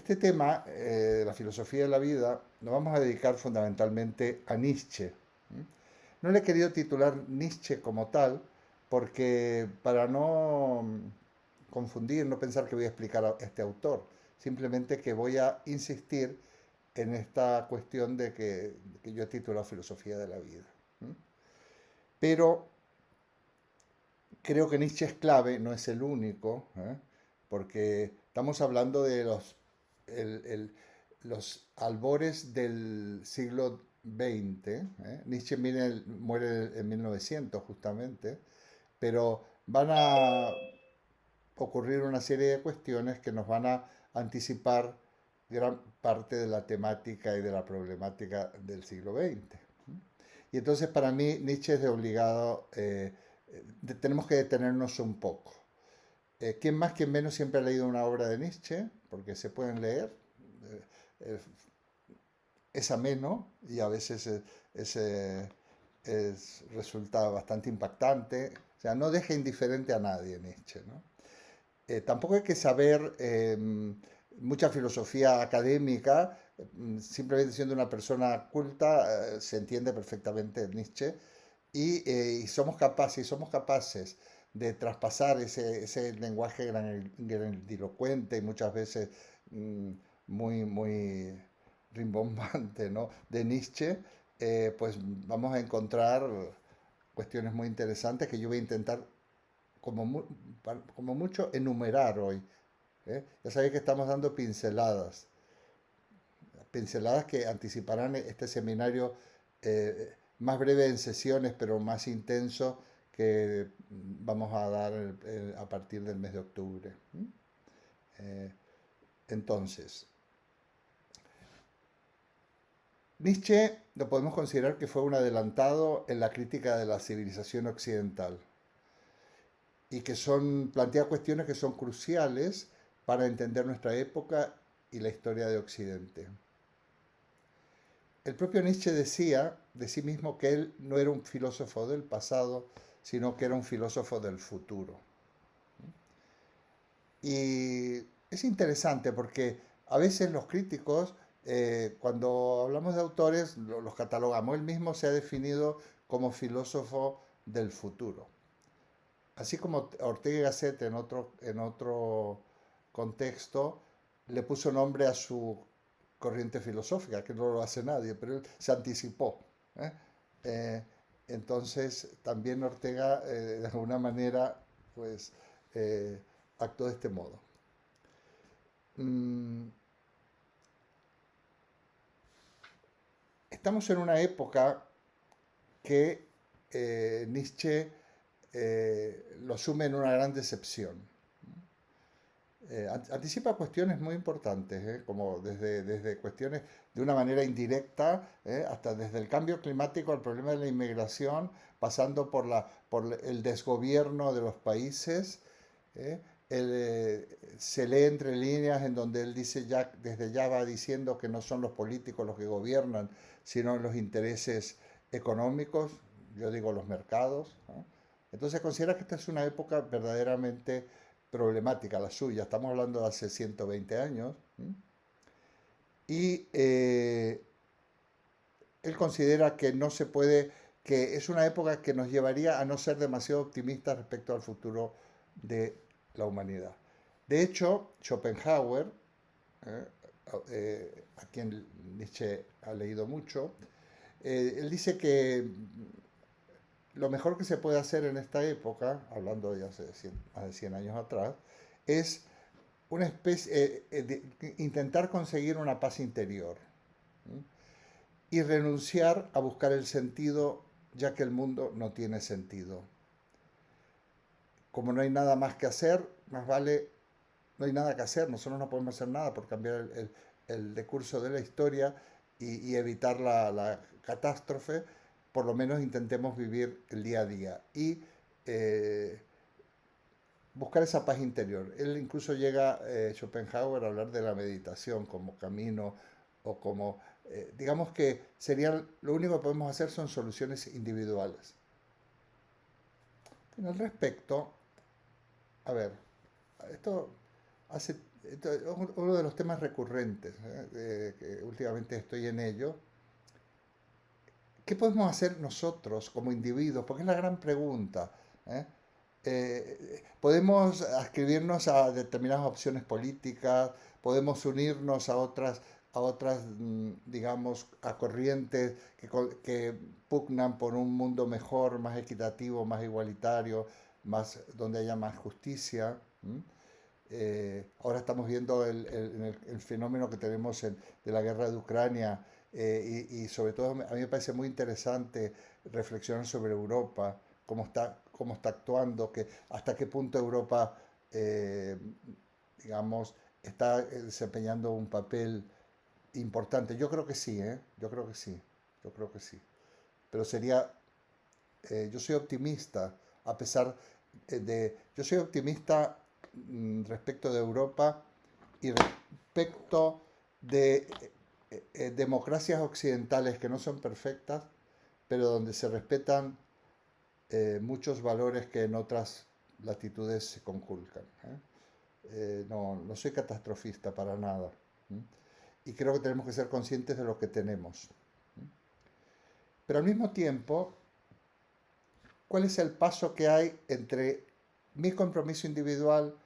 Este tema de la filosofía de la vida nos vamos a dedicar fundamentalmente a Nietzsche. ¿M? No le he querido titular Nietzsche como tal, porque para no confundir, no pensar que voy a explicar a este autor, simplemente que voy a insistir en esta cuestión de que yo he titulado Filosofía de la Vida. ¿M? Pero creo que Nietzsche es clave, no es el único, ¿eh? Porque estamos hablando de los albores del siglo XX. ¿Eh? Nietzsche muere en 1900 justamente, pero van a ocurrir una serie de cuestiones que nos van a anticipar gran parte de la temática y de la problemática del siglo XX. Y entonces para mí Nietzsche es de obligado, tenemos que detenernos un poco. ¿Quién más, quién menos siempre ha leído una obra de Nietzsche? Porque se pueden leer. eh, eh, es ameno y a veces es, eh, resulta bastante impactante. O sea, no deja indiferente a nadie Nietzsche, ¿no? Tampoco hay que saber mucha filosofía académica, simplemente siendo una persona culta, se entiende perfectamente Nietzsche y somos capaces de traspasar ese lenguaje grandilocuente y muchas veces mm, muy rimbombante, ¿no? De Nietzsche, pues vamos a encontrar cuestiones muy interesantes que yo voy a intentar como, como mucho enumerar hoy. ¿Eh? Ya sabéis que estamos dando pinceladas, pinceladas que anticiparán este seminario más breve en sesiones, pero más intenso que vamos a dar a partir del mes de octubre. Eh, entonces, Nietzsche lo podemos considerar que fue un adelantado en la crítica de la civilización occidental y que plantea cuestiones que son cruciales para entender nuestra época y la historia de Occidente. El propio Nietzsche decía de sí mismo que él no era un filósofo del pasado, sino que era un filósofo del futuro. Y es interesante porque a veces los críticos, cuando hablamos de autores, los catalogamos. Él mismo se ha definido como filósofo del futuro. Así como Ortega y Gasset en otro contexto le puso nombre a su corriente filosófica, que no lo hace nadie, pero él se anticipó. ¿Eh? Eh, entonces también Ortega de alguna manera pues actuó de este modo. Mm, estamos en una época que Nietzsche lo sume en una gran decepción. Anticipa cuestiones muy importantes, como desde cuestiones de una manera indirecta, hasta desde el cambio climático al problema de la inmigración, pasando por el desgobierno de los países. ¿Eh? Se lee entre líneas en donde él dice ya, desde ya va diciendo que no son los políticos los que gobiernan, sino los intereses económicos, yo digo los mercados, ¿no? Entonces considera que esta es una época verdaderamente problemática, la suya. Estamos hablando de hace 120 años. ¿M? Y él considera que no se puede, que es una época que nos llevaría a no ser demasiado optimistas respecto al futuro de la humanidad. De hecho, Schopenhauer, eh, a quien Nietzsche ha leído mucho, él dice que lo mejor que se puede hacer en esta época, hablando de hace más de 100 años atrás, es una especie, de intentar conseguir una paz interior, ¿sí? Y renunciar a buscar el sentido, ya que el mundo no tiene sentido. Como no hay nada más que hacer, más vale, no hay nada que hacer, nosotros no podemos hacer nada por cambiar el decurso de la historia y evitar la catástrofe, por lo menos intentemos vivir el día a día y eh, buscar esa paz interior. Él incluso llega, Schopenhauer, a hablar de la meditación como camino o como, digamos que sería, lo único que podemos hacer son soluciones individuales. Al respecto, a ver, esto hace Uno de los temas recurrentes, que últimamente estoy en ello, ¿qué podemos hacer nosotros como individuos? Porque es la gran pregunta. ¿Eh? Podemos adscribirnos a determinadas opciones políticas, podemos unirnos a otras, digamos, a corrientes que pugnan por un mundo mejor, más equitativo, más igualitario, más, donde haya más justicia. Ahora estamos viendo el fenómeno que tenemos de la guerra de Ucrania, y sobre todo a mí me parece muy interesante reflexionar sobre Europa, cómo está actuando, hasta qué punto Europa, eh, digamos, está desempeñando un papel importante. Yo creo que sí, ¿eh? Yo creo que sí, yo creo que sí. Pero yo soy optimista, a pesar yo soy optimista respecto de Europa y respecto de democracias occidentales que no son perfectas, pero donde se respetan muchos valores que en otras latitudes se conculcan. No, no soy catastrofista para nada. ¿eh? Y creo que tenemos que ser conscientes de lo que tenemos. Pero al mismo tiempo, ¿cuál es el paso que hay entre mi compromiso individual,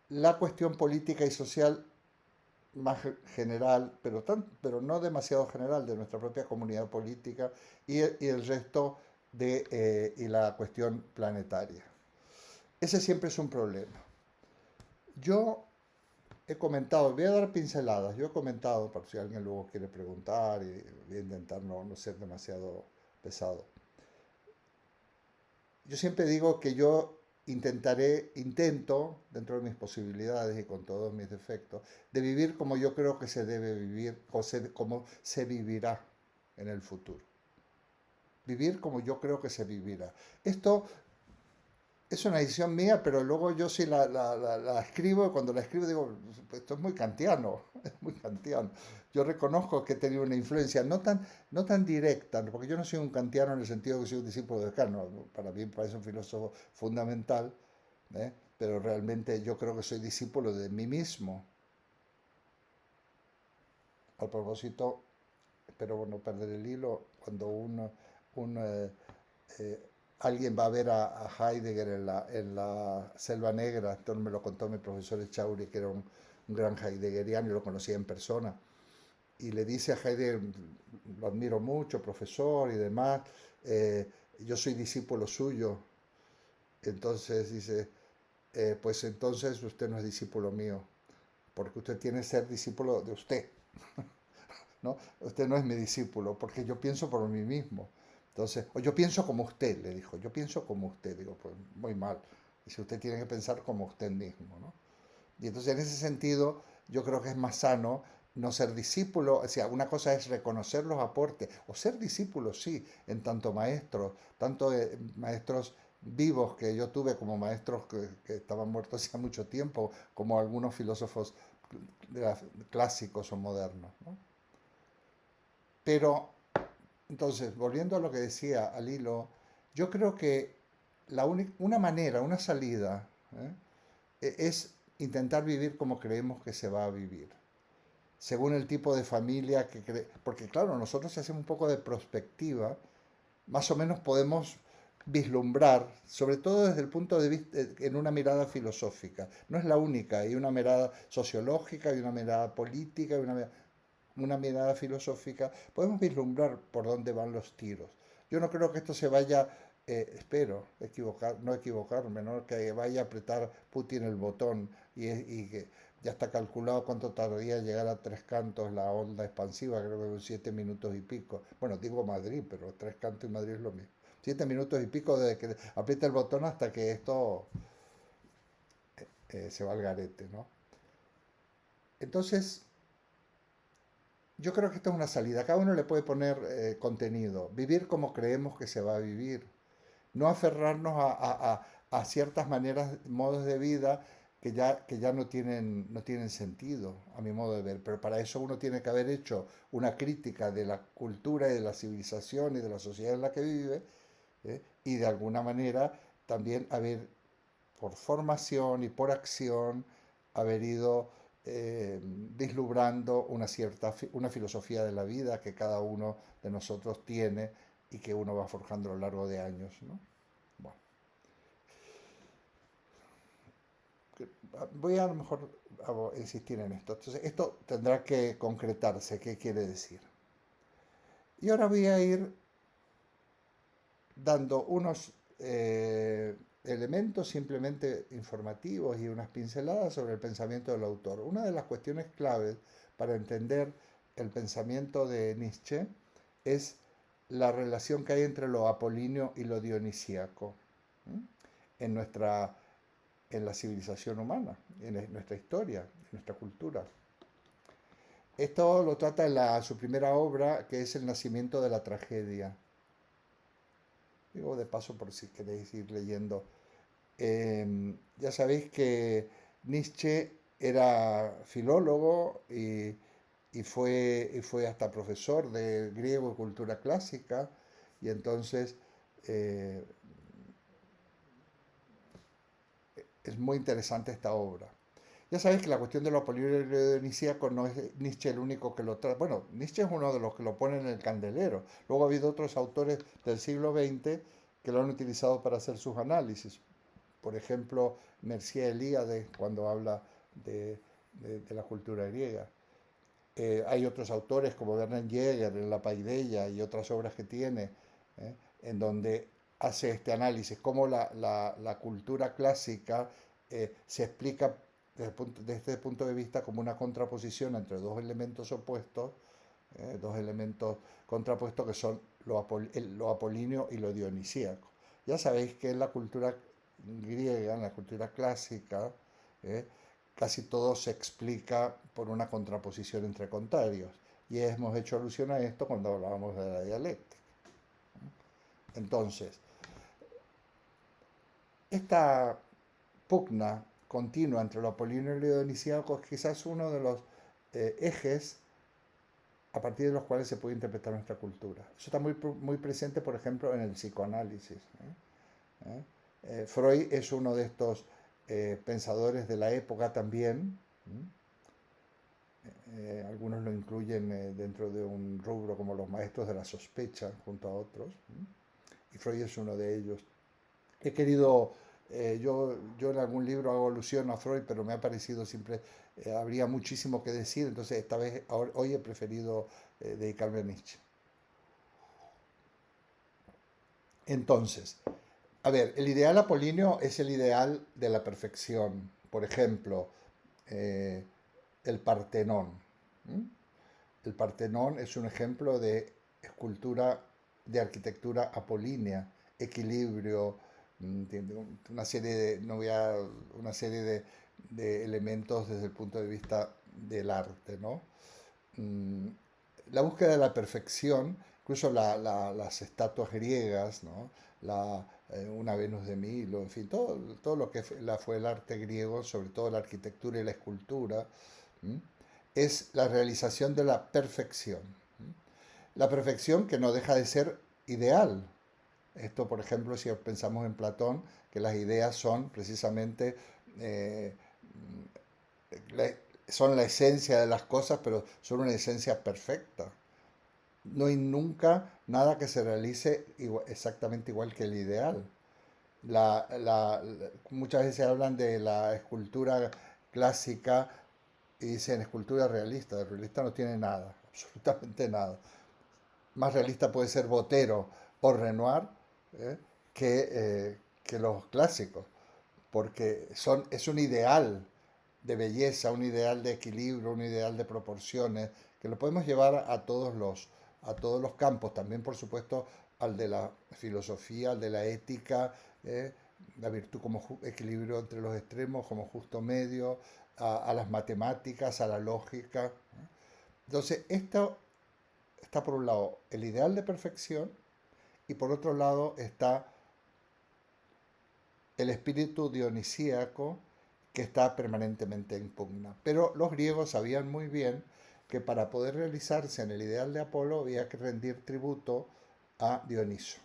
la cuestión política y social más general, pero no demasiado general, de nuestra propia comunidad política y el resto y la cuestión planetaria? Ese siempre es un problema. Yo he comentado, voy a dar pinceladas, yo he comentado, por si alguien luego quiere preguntar, y voy a intentar no ser demasiado pesado. Yo siempre digo que yo intento, dentro de mis posibilidades y con todos mis defectos, de vivir como yo creo que se debe vivir como se vivirá en el futuro. Vivir como yo creo que se vivirá. Esto es una decisión mía, pero luego yo sí la escribo, y cuando la escribo digo, esto es muy kantiano, es muy kantiano. Yo reconozco que he tenido una influencia no tan directa, porque yo no soy un kantiano en el sentido de que soy un discípulo de Kant, no, para mí me parece un filósofo fundamental, pero realmente yo creo que soy discípulo de mí mismo. A propósito, espero no perder el hilo, cuando un, eh, alguien va a ver a Heidegger en la Selva Negra, esto me lo contó mi profesor Echauri, que era un gran heideggeriano y lo conocía en persona, y le dice a Heidegger, lo admiro mucho, profesor y demás, yo soy discípulo suyo. Entonces dice, pues entonces usted no es discípulo mío, porque usted tiene que ser discípulo de usted. ¿No? Usted no es mi discípulo, porque yo pienso por mí mismo. Entonces, o yo pienso como usted, le dijo, yo pienso como usted. Digo, pues muy mal. Dice, usted tiene que pensar como usted mismo, ¿no? Y entonces, en ese sentido, yo creo que es más sano no ser discípulo. O sea, una cosa es reconocer los aportes, o ser discípulo, sí, en tanto maestros, tanto maestros vivos que yo tuve como maestros que estaban muertos hace mucho tiempo, como algunos filósofos clásicos o modernos, ¿no? Pero, entonces, volviendo a lo que decía al hilo, yo creo que una manera, una salida, es intentar vivir como creemos que se va a vivir, según el tipo de familia porque claro, nosotros si hacemos un poco de prospectiva, más o menos podemos vislumbrar, sobre todo desde el punto de vista, en una mirada filosófica. No es la única, hay una mirada sociológica, hay una mirada política, hay una mirada filosófica, podemos vislumbrar por dónde van los tiros. Yo no creo que esto se vaya, espero no equivocarme, ¿no? Que vaya a apretar Putin el botón y que ya está calculado cuánto tardaría llegar a Tres Cantos la onda expansiva, creo que son 7 minutos y pico. Bueno, digo Madrid, pero Tres Cantos y Madrid es lo mismo. 7 minutos y pico desde que aprieta el botón hasta que esto se va al garete, ¿no? Entonces, yo creo que esto es una salida. Cada uno le puede poner contenido. Vivir como creemos que se va a vivir. No aferrarnos a ciertas maneras, modos de vida que ya no tienen sentido, a mi modo de ver. Pero para eso uno tiene que haber hecho una crítica de la cultura y de la civilización y de la sociedad en la que vive, y de alguna manera también haber, por formación y por acción, haber ido vislumbrando una filosofía de la vida que cada uno de nosotros tiene y que uno va forjando a lo largo de años, ¿no? Bueno, voy a lo mejor insistir en esto. Entonces, esto tendrá que concretarse. ¿Qué quiere decir? Y ahora voy a ir dando unos elementos simplemente informativos y unas pinceladas sobre el pensamiento del autor. Una de las cuestiones claves para entender el pensamiento de Nietzsche es la relación que hay entre lo apolíneo y lo dionisíaco en en la civilización humana, en nuestra historia, en nuestra cultura. Esto lo trata en su primera obra, que es El nacimiento de la tragedia. Digo de paso por si queréis ir leyendo. Ya sabéis que Nietzsche era filólogo y fue hasta profesor de griego y cultura clásica, y entonces eh, es muy interesante esta obra. Ya sabéis que la cuestión de lo polidionisíaco no es Nietzsche el único que lo trata. Bueno, Nietzsche es uno de los que lo ponen en el candelero. Luego ha habido otros autores del siglo XX que lo han utilizado para hacer sus análisis. Por ejemplo, Mircea Eliade, cuando habla de la cultura griega. Hay otros autores como Bernard Jäger en La Paideia y otras obras que tiene, en donde hace este análisis, cómo la cultura clásica se explica desde este punto de vista como una contraposición entre dos elementos opuestos, dos elementos contrapuestos que son lo apolíneo y lo dionisíaco. Ya sabéis que en la cultura griega, en la cultura clásica, eh, casi todo se explica por una contraposición entre contrarios. Y hemos hecho alusión a esto cuando hablábamos de la dialéctica. Entonces, esta pugna continua entre lo apolíneo y lo dionisíaco es quizás uno de los ejes a partir de los cuales se puede interpretar nuestra cultura. Eso está muy presente, por ejemplo, en el psicoanálisis. Freud es uno de estos pensadores de la época también. Algunos lo incluyen dentro de un rubro como los maestros de la sospecha, junto a otros. Y Freud es uno de ellos. He querido, yo en algún libro hago alusión a Freud, pero me ha parecido siempre, habría muchísimo que decir, entonces esta vez, hoy he preferido dedicarme a Nietzsche. Entonces, a ver, el ideal apolíneo es el ideal de la perfección. Por ejemplo, eh, el Partenón. ¿Mm? El Partenón es un ejemplo de escultura, de arquitectura apolínea, equilibrio, una serie de, no voy a, una serie de elementos desde el punto de vista del arte, ¿no? Mm, la búsqueda de la perfección, incluso las estatuas griegas, ¿no? Una Venus de Milo, en fin, todo lo que fue el arte griego, sobre todo la arquitectura y la escultura, ¿m? Es la realización de la perfección. ¿M? La perfección que no deja de ser ideal. Esto, por ejemplo, si pensamos en Platón, que las ideas son precisamente eh, la- son la esencia de las cosas, pero son una esencia perfecta. No hay nunca nada que se realice exactamente igual que el ideal. Muchas veces hablan de la escultura clásica y dicen escultura realista. El realista no tiene nada, absolutamente nada. Más realista puede ser Botero o Renoir ¿eh? Que los clásicos, porque es un ideal de belleza, un ideal de equilibrio, un ideal de proporciones, que lo podemos llevar a todos los campos, también por supuesto al de la filosofía, al de la ética, ¿eh? La virtud como equilibrio entre los extremos, como justo medio, a las matemáticas, a la lógica. Entonces, esto está por un lado el ideal de perfección y por otro lado está el espíritu dionisíaco que está permanentemente en pugna. Pero los griegos sabían muy bien que para poder realizarse en el ideal de Apolo había que rendir tributo a Dioniso.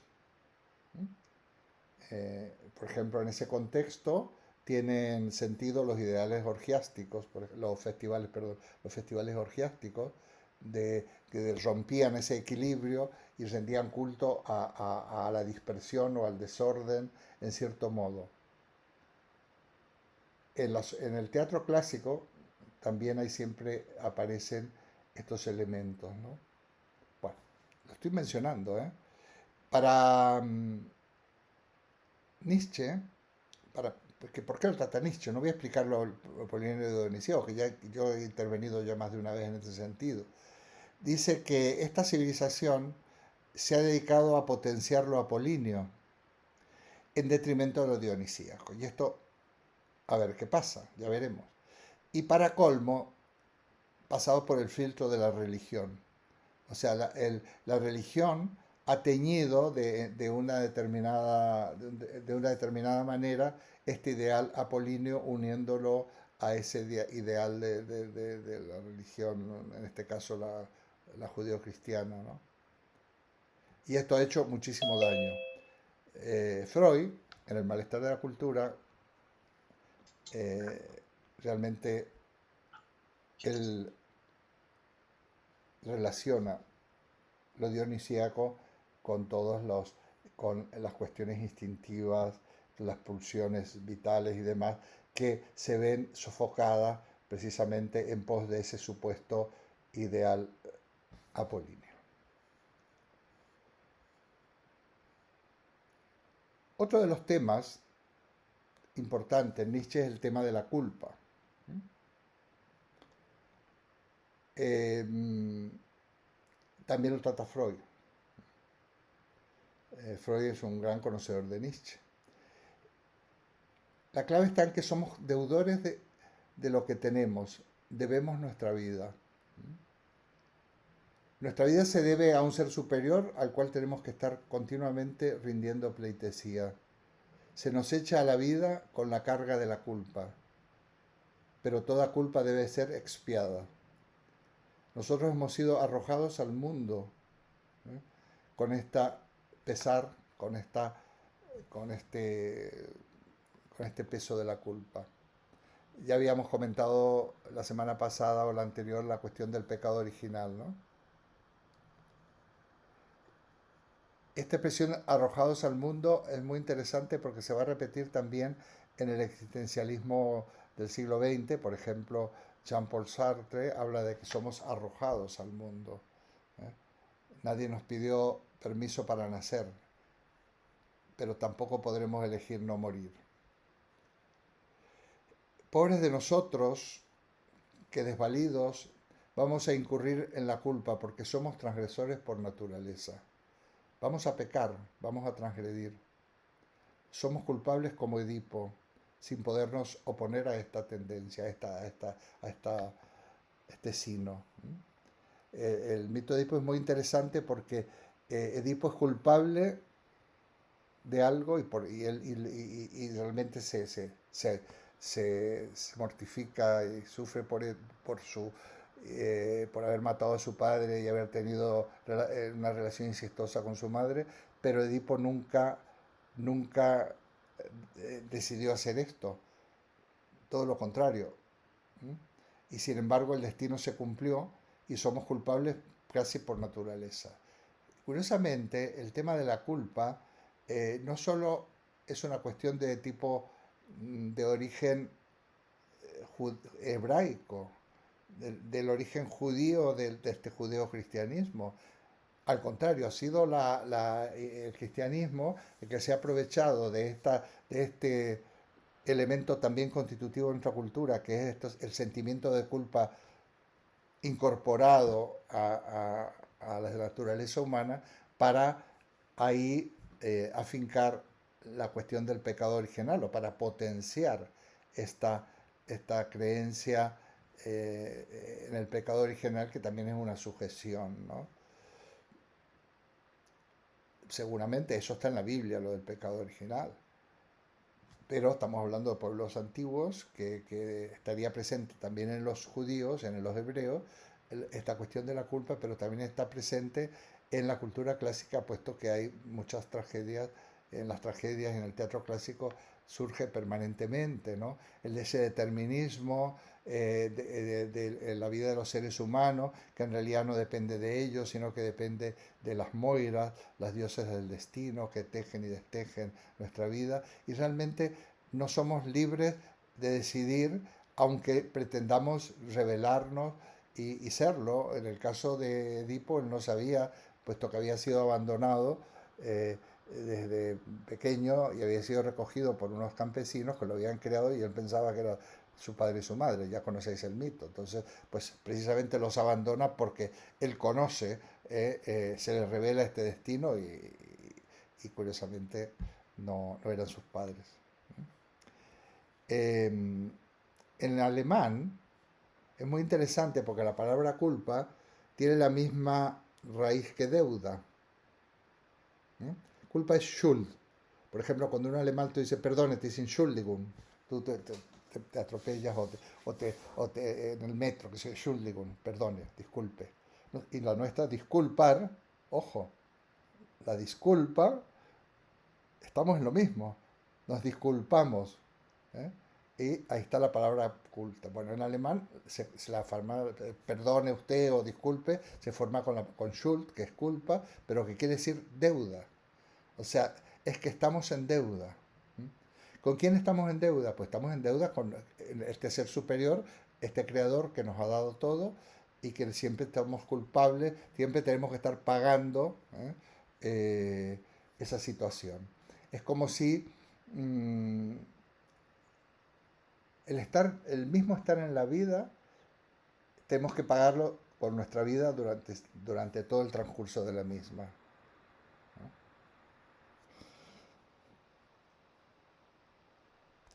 Por ejemplo, en ese contexto tienen sentido los ideales orgiásticos, los festivales, perdón, los festivales orgiásticos, que rompían ese equilibrio y rendían culto a la dispersión o al desorden en cierto modo. En el teatro clásico también ahí siempre aparecen estos elementos, ¿no? Bueno, lo estoy mencionando, ¿eh? Para Nietzsche, porque, ¿por qué lo trata Nietzsche? No voy a explicarlo al Polinomio de Dionisio, que ya, yo he intervenido ya más de una vez en ese sentido. Dice que esta civilización se ha dedicado a potenciar lo apolíneo en detrimento de lo dionisíaco. Y esto, a ver qué pasa, ya veremos. Y para colmo, pasado por el filtro de la religión. O sea, la religión ha teñido de una determinada manera este ideal apolíneo, uniéndolo a ese ideal de la religión, ¿no? En este caso la judío-cristiana, ¿no? Y esto ha hecho muchísimo daño. Freud, en El malestar de la cultura, eh, realmente él relaciona lo dionisíaco con con las cuestiones instintivas, las pulsiones vitales y demás, que se ven sofocadas precisamente en pos de ese supuesto ideal apolíneo. Otro de los temas importantes en Nietzsche es el tema de la culpa. Eh, También lo trata Freud. Freud es un gran conocedor de Nietzsche. La clave está en que somos deudores de lo que tenemos, debemos nuestra vida. Nuestra vida se debe a un ser superior al cual tenemos que estar continuamente rindiendo pleitesía. Se nos echa a la vida con la carga de la culpa, pero toda culpa debe ser expiada. Nosotros hemos sido arrojados al mundo, ¿eh? Con esta pesar, con este, con este peso de la culpa. Ya habíamos comentado la semana pasada o la anterior la cuestión del pecado original, ¿no? Esta expresión arrojados al mundo es muy interesante porque se va a repetir también en el existencialismo del siglo XX. Por ejemplo, Jean-Paul Sartre habla de que somos arrojados al mundo, ¿eh? Nadie nos pidió permiso para nacer, pero tampoco podremos elegir no morir. Pobres de nosotros, que desvalidos vamos a incurrir en la culpa porque somos transgresores por naturaleza. Vamos a pecar, vamos a transgredir. Somos culpables como Edipo, sin podernos oponer a esta tendencia, a este sino. El mito de Edipo es muy interesante porque Edipo es culpable de algo y realmente se mortifica y sufre por haber matado a su padre y haber tenido una relación incestuosa con su madre, pero Edipo nunca decidió hacer esto, todo lo contrario. ¿Mm? Y sin embargo el destino se cumplió y somos culpables casi por naturaleza. Curiosamente, el tema de la culpa no solo es una cuestión de tipo de origen hebraico, del origen judío de este judeo-cristianismo. Al contrario, ha sido el cristianismo el que se ha aprovechado de este elemento también constitutivo de nuestra cultura, que es el sentimiento de culpa incorporado a la naturaleza humana para ahí afincar la cuestión del pecado original o para potenciar esta, esta creencia en el pecado original que también es una sujeción, ¿no? Seguramente eso está en la Biblia, lo del pecado original. Pero estamos hablando de pueblos antiguos que estaría presente también en los judíos, en los hebreos, esta cuestión de la culpa, pero también está presente en la cultura clásica, puesto que hay muchas tragedias en las tragedias, en el teatro clásico, surge permanentemente, ¿no? Ese determinismo de la vida de los seres humanos, que en realidad no depende de ellos, sino que depende de las moiras, las diosas del destino, que tejen y destejen nuestra vida, y realmente no somos libres de decidir, aunque pretendamos rebelarnos y serlo. En el caso de Edipo, él no sabía, puesto que había sido abandonado eh, desde pequeño y había sido recogido por unos campesinos que lo habían creado y él pensaba que era su padre y su madre, ya conocéis el mito. Entonces, pues precisamente los abandona porque él conoce, se le revela este destino y curiosamente no eran sus padres. En alemán es muy interesante porque la palabra culpa tiene la misma raíz que deuda. ¿Eh? Culpa es Schuld. Por ejemplo, cuando un alemán te dice perdone, te dice Entschuldigung. Tú te atropellas en el metro, que dice Entschuldigung, perdone, disculpe. ¿No? Y la nuestra, disculpar, ojo, la disculpa, estamos en lo mismo. Nos disculpamos. ¿Eh? Y ahí está la palabra culpa. Bueno, en alemán la forma, perdone usted o disculpe, se forma con Schuld, que es culpa, pero que quiere decir deuda. O sea, es que estamos en deuda. ¿Con quién estamos en deuda? Pues estamos en deuda con este ser superior, este creador que nos ha dado todo y que siempre estamos culpables, siempre tenemos que estar pagando esa situación. Es como si el mismo estar en la vida, tenemos que pagarlo por nuestra vida durante todo el transcurso de la misma.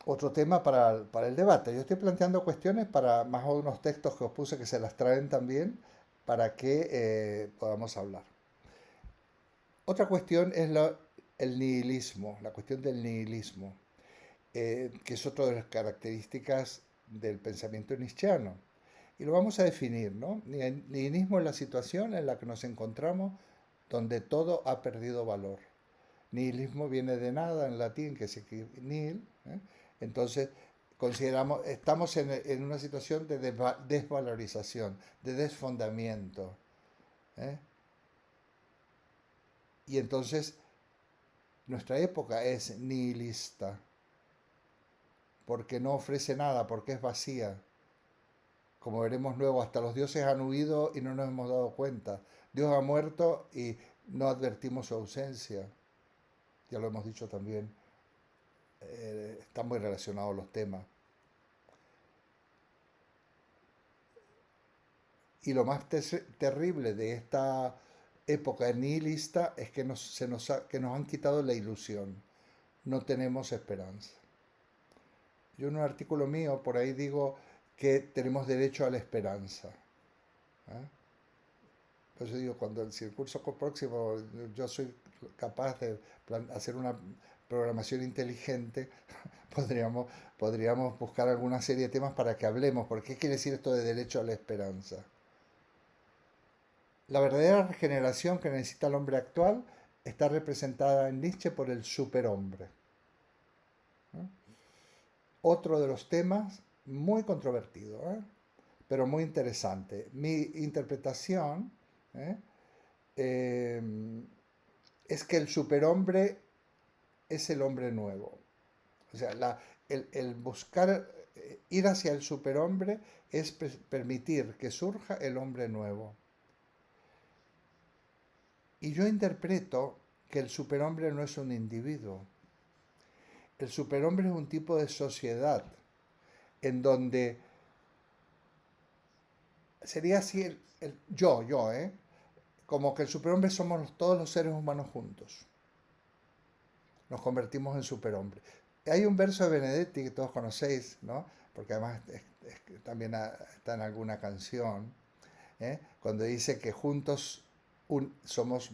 Otro tema para el debate. Yo estoy planteando cuestiones para más o unos textos que os puse que se las traen también para que podamos hablar. Otra cuestión es el nihilismo, la cuestión del nihilismo, que es otra de las características del pensamiento nietzscheano. Y lo vamos a definir, ¿no? Nihilismo es la situación en la que nos encontramos donde todo ha perdido valor. Nihilismo viene de nada en latín, que significa nihil. Entonces, estamos en una situación de desvalorización, de desfondamiento. ¿eh? Y entonces, nuestra época es nihilista, porque no ofrece nada, porque es vacía. Como veremos luego, hasta los dioses han huido y no nos hemos dado cuenta. Dios ha muerto y no advertimos su ausencia. Ya lo hemos dicho también, están muy relacionados los temas. Y lo más terrible de esta época nihilista es que que nos han quitado la ilusión. No tenemos esperanza. Yo en un artículo mío por ahí digo que tenemos derecho a la esperanza. ¿eh? Por eso digo, si el curso próximo yo soy capaz de hacer una programación inteligente, podríamos, podríamos buscar alguna serie de temas para que hablemos. ¿Por qué quiere decir esto de derecho a la esperanza? La verdadera regeneración que necesita el hombre actual está representada en Nietzsche por el superhombre. ¿eh? Otro de los temas muy controvertido, pero muy interesante. Mi interpretación ¿eh? Eh, es que el superhombre es el hombre nuevo. O sea, el buscar, ir hacia el superhombre es permitir que surja el hombre nuevo. Y yo interpreto que el superhombre no es un individuo. El superhombre es un tipo de sociedad en donde sería así ¿eh? Como que el superhombre somos todos los seres humanos juntos. Nos convertimos en superhombre. Hay un verso de Benedetti que todos conocéis, ¿no? Porque además también está en alguna canción, cuando dice que juntos somos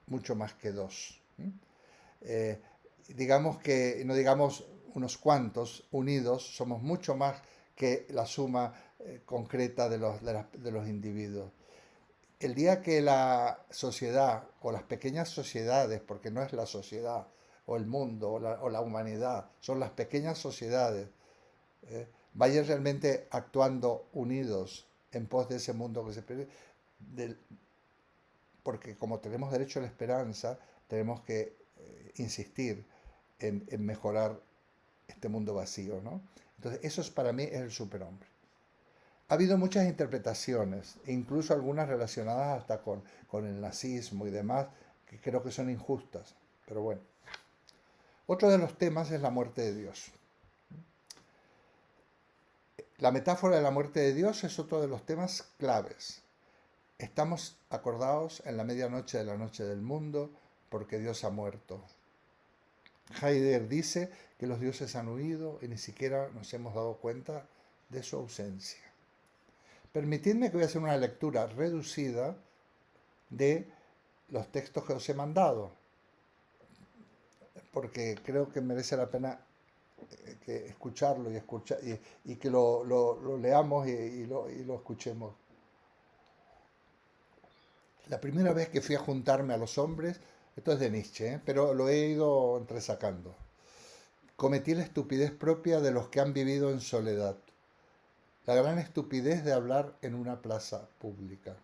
mucho más que dos. Eh, digamos que, no digamos unos cuantos unidos, somos mucho más que la suma concreta de los individuos. el día que la sociedad o las pequeñas sociedades, porque no es la sociedad o el mundo o la humanidad, son las pequeñas sociedades, vayan realmente actuando unidos en pos de ese mundo que se pierde, del- porque como tenemos derecho a la esperanza, tenemos que insistir en mejorar este mundo vacío, ¿no? Entonces, eso es, para mí es el superhombre. Ha habido muchas interpretaciones, incluso algunas relacionadas hasta con el nazismo y demás, que creo que son injustas. Pero bueno, otro de los temas es la muerte de Dios. La metáfora de la muerte de Dios es otro de los temas claves. Estamos acordados en la medianoche de la noche del mundo porque Dios ha muerto. Heidegger dice que los dioses han huido y ni siquiera nos hemos dado cuenta de su ausencia. Permitidme que voy a hacer una lectura reducida de los textos que os he mandado, porque creo que merece la pena que escucharlo y que lo leamos y lo escuchemos. La primera vez que fui a juntarme a los hombres, esto es de Nietzsche, pero lo he ido entresacando. Cometí la estupidez propia de los que han vivido en soledad, la gran estupidez de hablar en una plaza pública.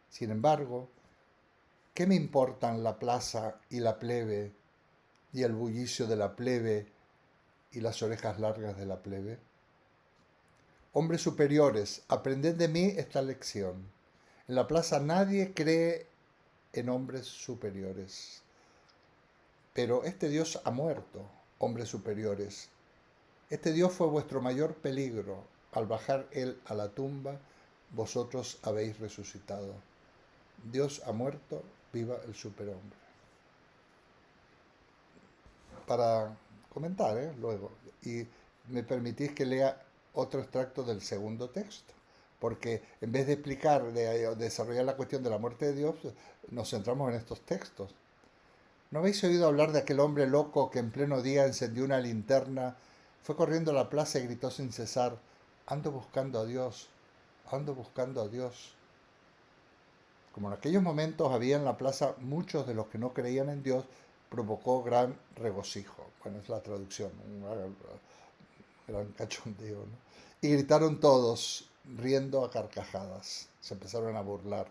Sin embargo, ¿qué me importan la plaza y la plebe y el bullicio de la plebe y las orejas largas de la plebe? Hombres superiores, aprended de mí esta lección. En la plaza nadie cree en hombres superiores. Pero este Dios ha muerto, hombres superiores. Este Dios fue vuestro mayor peligro. Al bajar Él a la tumba, vosotros habéis resucitado. Dios ha muerto, viva el superhombre. Para comentar, luego. Y me permitís que lea otro extracto del segundo texto. Porque en vez de explicar, de desarrollar la cuestión de la muerte de Dios, nos centramos en estos textos. ¿No habéis oído hablar de aquel hombre loco que en pleno día encendió una linterna, fue corriendo a la plaza y gritó sin cesar, ando buscando a Dios, ando buscando a Dios? Como en aquellos momentos había en la plaza muchos de los que no creían en Dios, provocó gran regocijo. Bueno, es la traducción, un gran cachondeo, ¿no? Y gritaron todos, riendo a carcajadas. Se empezaron a burlar.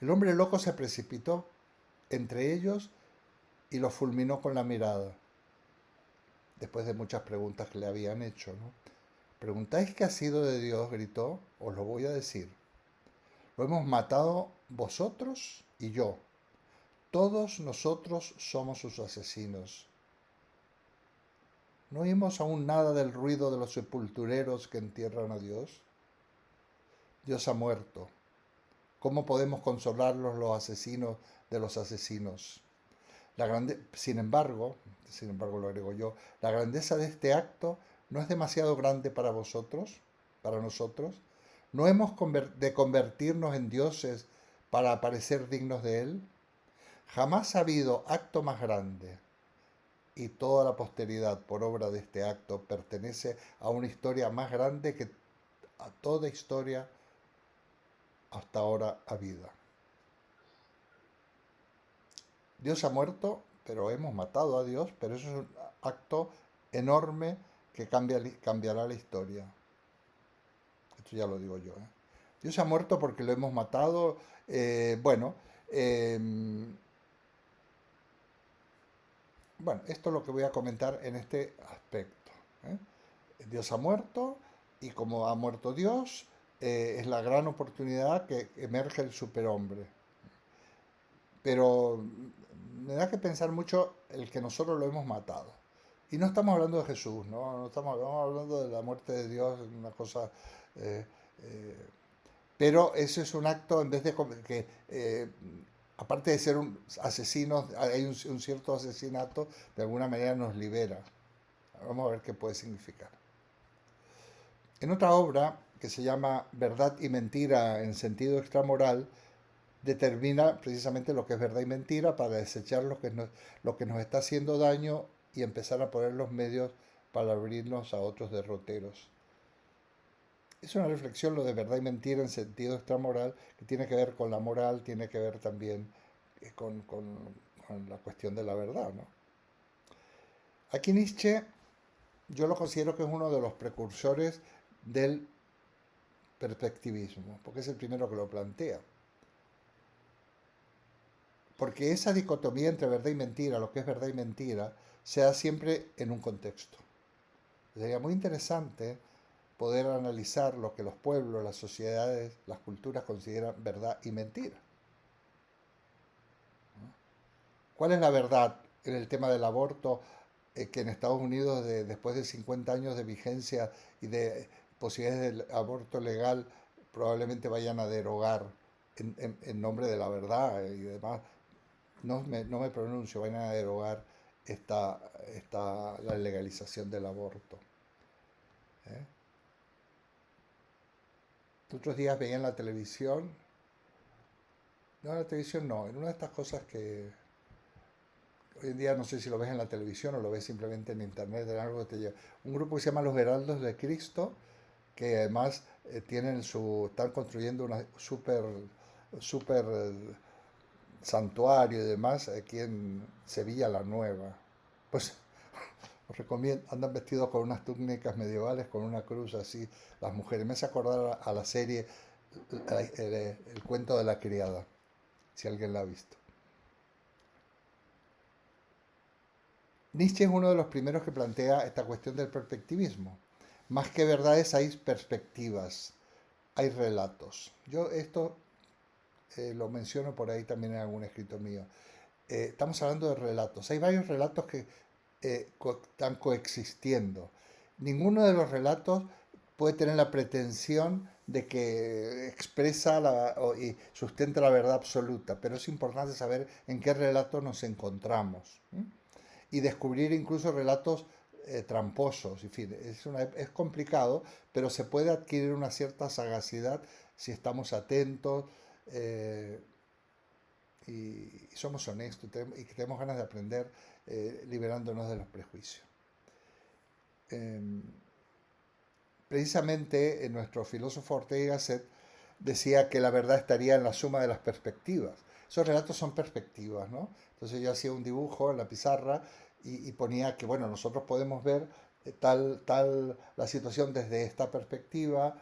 El hombre loco se precipitó entre ellos y los fulminó con la mirada, después de muchas preguntas que le habían hecho, ¿no? ¿Preguntáis qué ha sido de Dios? Gritó. Os lo voy a decir. Lo hemos matado vosotros y yo. Todos nosotros somos sus asesinos. ¿No oímos aún nada del ruido de los sepultureros que entierran a Dios? Dios ha muerto. ¿Cómo podemos consolarlos los asesinos de los asesinos? Sin embargo lo agrego yo, la grandeza de este acto no es demasiado grande para vosotros, para nosotros. ¿No hemos de convertirnos en dioses para parecer dignos de Él? Jamás ha habido acto más grande y toda la posteridad por obra de este acto pertenece a una historia más grande que a toda historia hasta ahora habida. Dios ha muerto, pero hemos matado a Dios, pero eso es un acto enorme que cambiará la historia. Esto ya lo digo yo. Dios ha muerto porque lo hemos matado. Bueno, eh, bueno, esto es lo que voy a comentar en este aspecto. ¿eh? Dios ha muerto y como ha muerto Dios, es la gran oportunidad que emerge el superhombre. Pero me da que pensar mucho el que nosotros lo hemos matado. Y no estamos hablando de Jesús, ¿no? No estamos hablando de la muerte de Dios, una cosa... eh, eh, pero ese es un acto, en vez de que, aparte de ser un asesino, hay un cierto asesinato, de alguna manera nos libera. Vamos a ver qué puede significar. En otra obra, que se llama Verdad y Mentira en sentido extramoral, determina precisamente lo que es verdad y mentira para desechar lo que nos está haciendo daño y empezar a poner los medios para abrirnos a otros derroteros. Es una reflexión lo de verdad y mentira en sentido extramoral, que tiene que ver con la moral, tiene que ver también con la cuestión de la verdad, ¿no? Aquí Nietzsche yo lo considero que es uno de los precursores del perspectivismo, porque es el primero que lo plantea. Porque esa dicotomía entre verdad y mentira, lo que es verdad y mentira, se da siempre en un contexto. Sería muy interesante poder analizar lo que los pueblos, las sociedades, las culturas consideran verdad y mentira. ¿Cuál es la verdad en el tema del aborto? Que en Estados Unidos, después de 50 años de vigencia y de posibilidades del aborto legal, probablemente vayan a derogar en nombre de la verdad y demás. No me pronuncio, vayan a derogar la legalización del aborto. ¿Eh? Otros días veía en la televisión, no en la televisión no, en una de estas cosas que hoy en día no sé si lo ves en la televisión o lo ves simplemente en internet, en algo que te lleva. Un grupo que se llama Los Heraldos de Cristo, que además están construyendo una super santuario y demás aquí en Sevilla la Nueva. Pues os recomiendo, andan vestidos con unas túnicas medievales, con una cruz así, las mujeres. Me hace acordar a la serie el cuento de la criada, si alguien la ha visto. Nietzsche es uno de los primeros que plantea esta cuestión del perspectivismo. Más que verdades hay perspectivas, hay relatos. Yo esto lo menciono por ahí también en algún escrito mío. Estamos hablando de relatos. Hay varios relatos que están coexistiendo. Ninguno de los relatos puede tener la pretensión de que expresa y sustenta la verdad absoluta, pero es importante saber en qué relato nos encontramos. ¿Sí? Y descubrir incluso relatos tramposos. En fin, es complicado, pero se puede adquirir una cierta sagacidad si estamos atentos eh, y somos honestos y que tenemos ganas de aprender liberándonos de los prejuicios. Eh, Precisamente nuestro filósofo Ortega y Gasset decía que la verdad estaría en la suma de las perspectivas. Esos relatos son perspectivas, ¿no? Entonces yo hacía un dibujo en la pizarra y ponía que, bueno, nosotros podemos ver tal la situación desde esta perspectiva,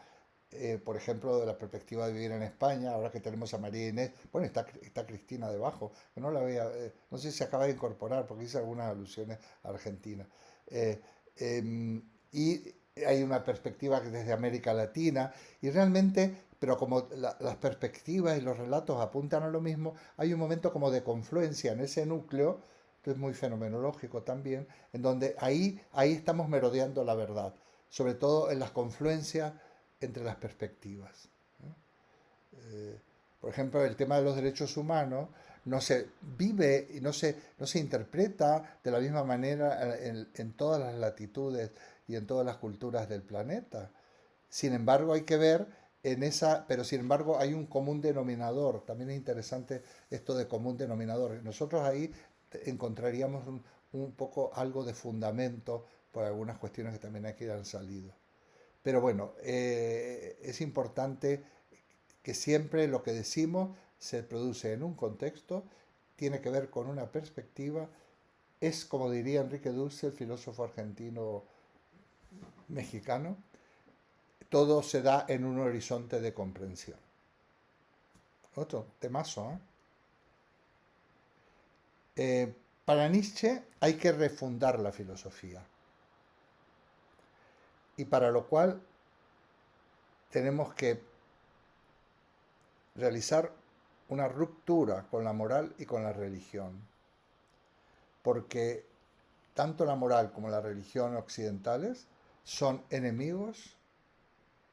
por ejemplo, de la perspectiva de vivir en España, ahora que tenemos a María Inés, bueno, está Cristina debajo, que no la veía, no sé si se acaba de incorporar porque hice algunas alusiones a Argentina. Eh, y hay una perspectiva que desde América Latina, y realmente, pero como las perspectivas y los relatos apuntan a lo mismo, hay un momento como de confluencia en ese núcleo, que es muy fenomenológico también, en donde ahí estamos merodeando la verdad, sobre todo en las confluencias entre las perspectivas. Eh, por ejemplo, el tema de los derechos humanos no se vive y no se interpreta de la misma manera en todas las latitudes y en todas las culturas del planeta. Sin embargo, hay que ver pero sin embargo hay un común denominador. También es interesante esto de común denominador. Nosotros ahí encontraríamos un poco algo de fundamento por algunas cuestiones que también aquí han salido. Pero bueno, es importante que siempre lo que decimos se produce en un contexto, tiene que ver con una perspectiva, es como diría Enrique Dulce, el filósofo argentino mexicano, todo se da en un horizonte de comprensión. Otro temazo, ¿eh? Para Nietzsche hay que refundar la filosofía y para lo cual tenemos que realizar una ruptura con la moral y con la religión, porque tanto la moral como la religión occidentales son enemigos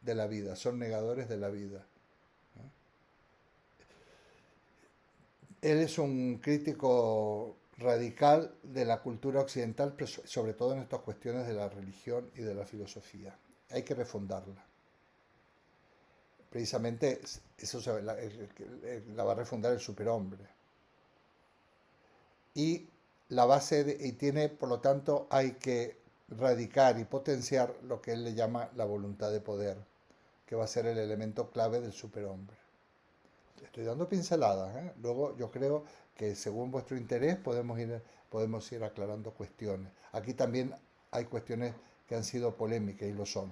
de la vida, son negadores de la vida. Él es un crítico radical de la cultura occidental, pero sobre todo en estas cuestiones de la religión y de la filosofía. Hay que refundarla. Precisamente la va a refundar el superhombre. Y y tiene, por lo tanto, hay que radicar y potenciar lo que él le llama la voluntad de poder. que va a ser el elemento clave del superhombre. Estoy dando pinceladas, ¿eh? Luego yo creo que según vuestro interés podemos ir aclarando cuestiones. Aquí también hay cuestiones que han sido polémicas y lo son.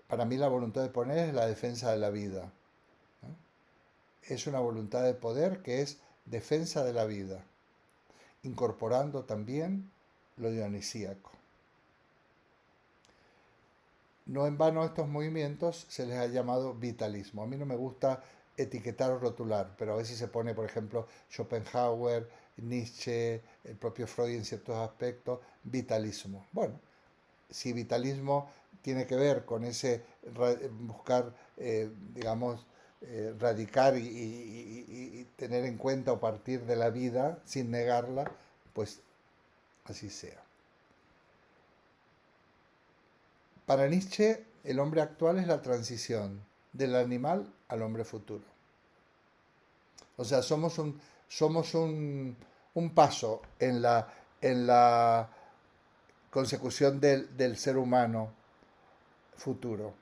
Para mí la voluntad de poder es la defensa de la vida. Es una voluntad de poder que es defensa de la vida, incorporando también lo dionisíaco. No en vano a estos movimientos se les ha llamado vitalismo. A mí no me gusta etiquetar o rotular, pero a veces se pone, por ejemplo, Schopenhauer, Nietzsche, el propio Freud en ciertos aspectos, vitalismo. Bueno, si vitalismo tiene que ver con ese buscar, digamos, radicar y tener en cuenta o partir de la vida sin negarla, pues así sea. Para Nietzsche, el hombre actual es la transición del animal al hombre futuro. O sea, somos un paso en la consecución del ser humano futuro.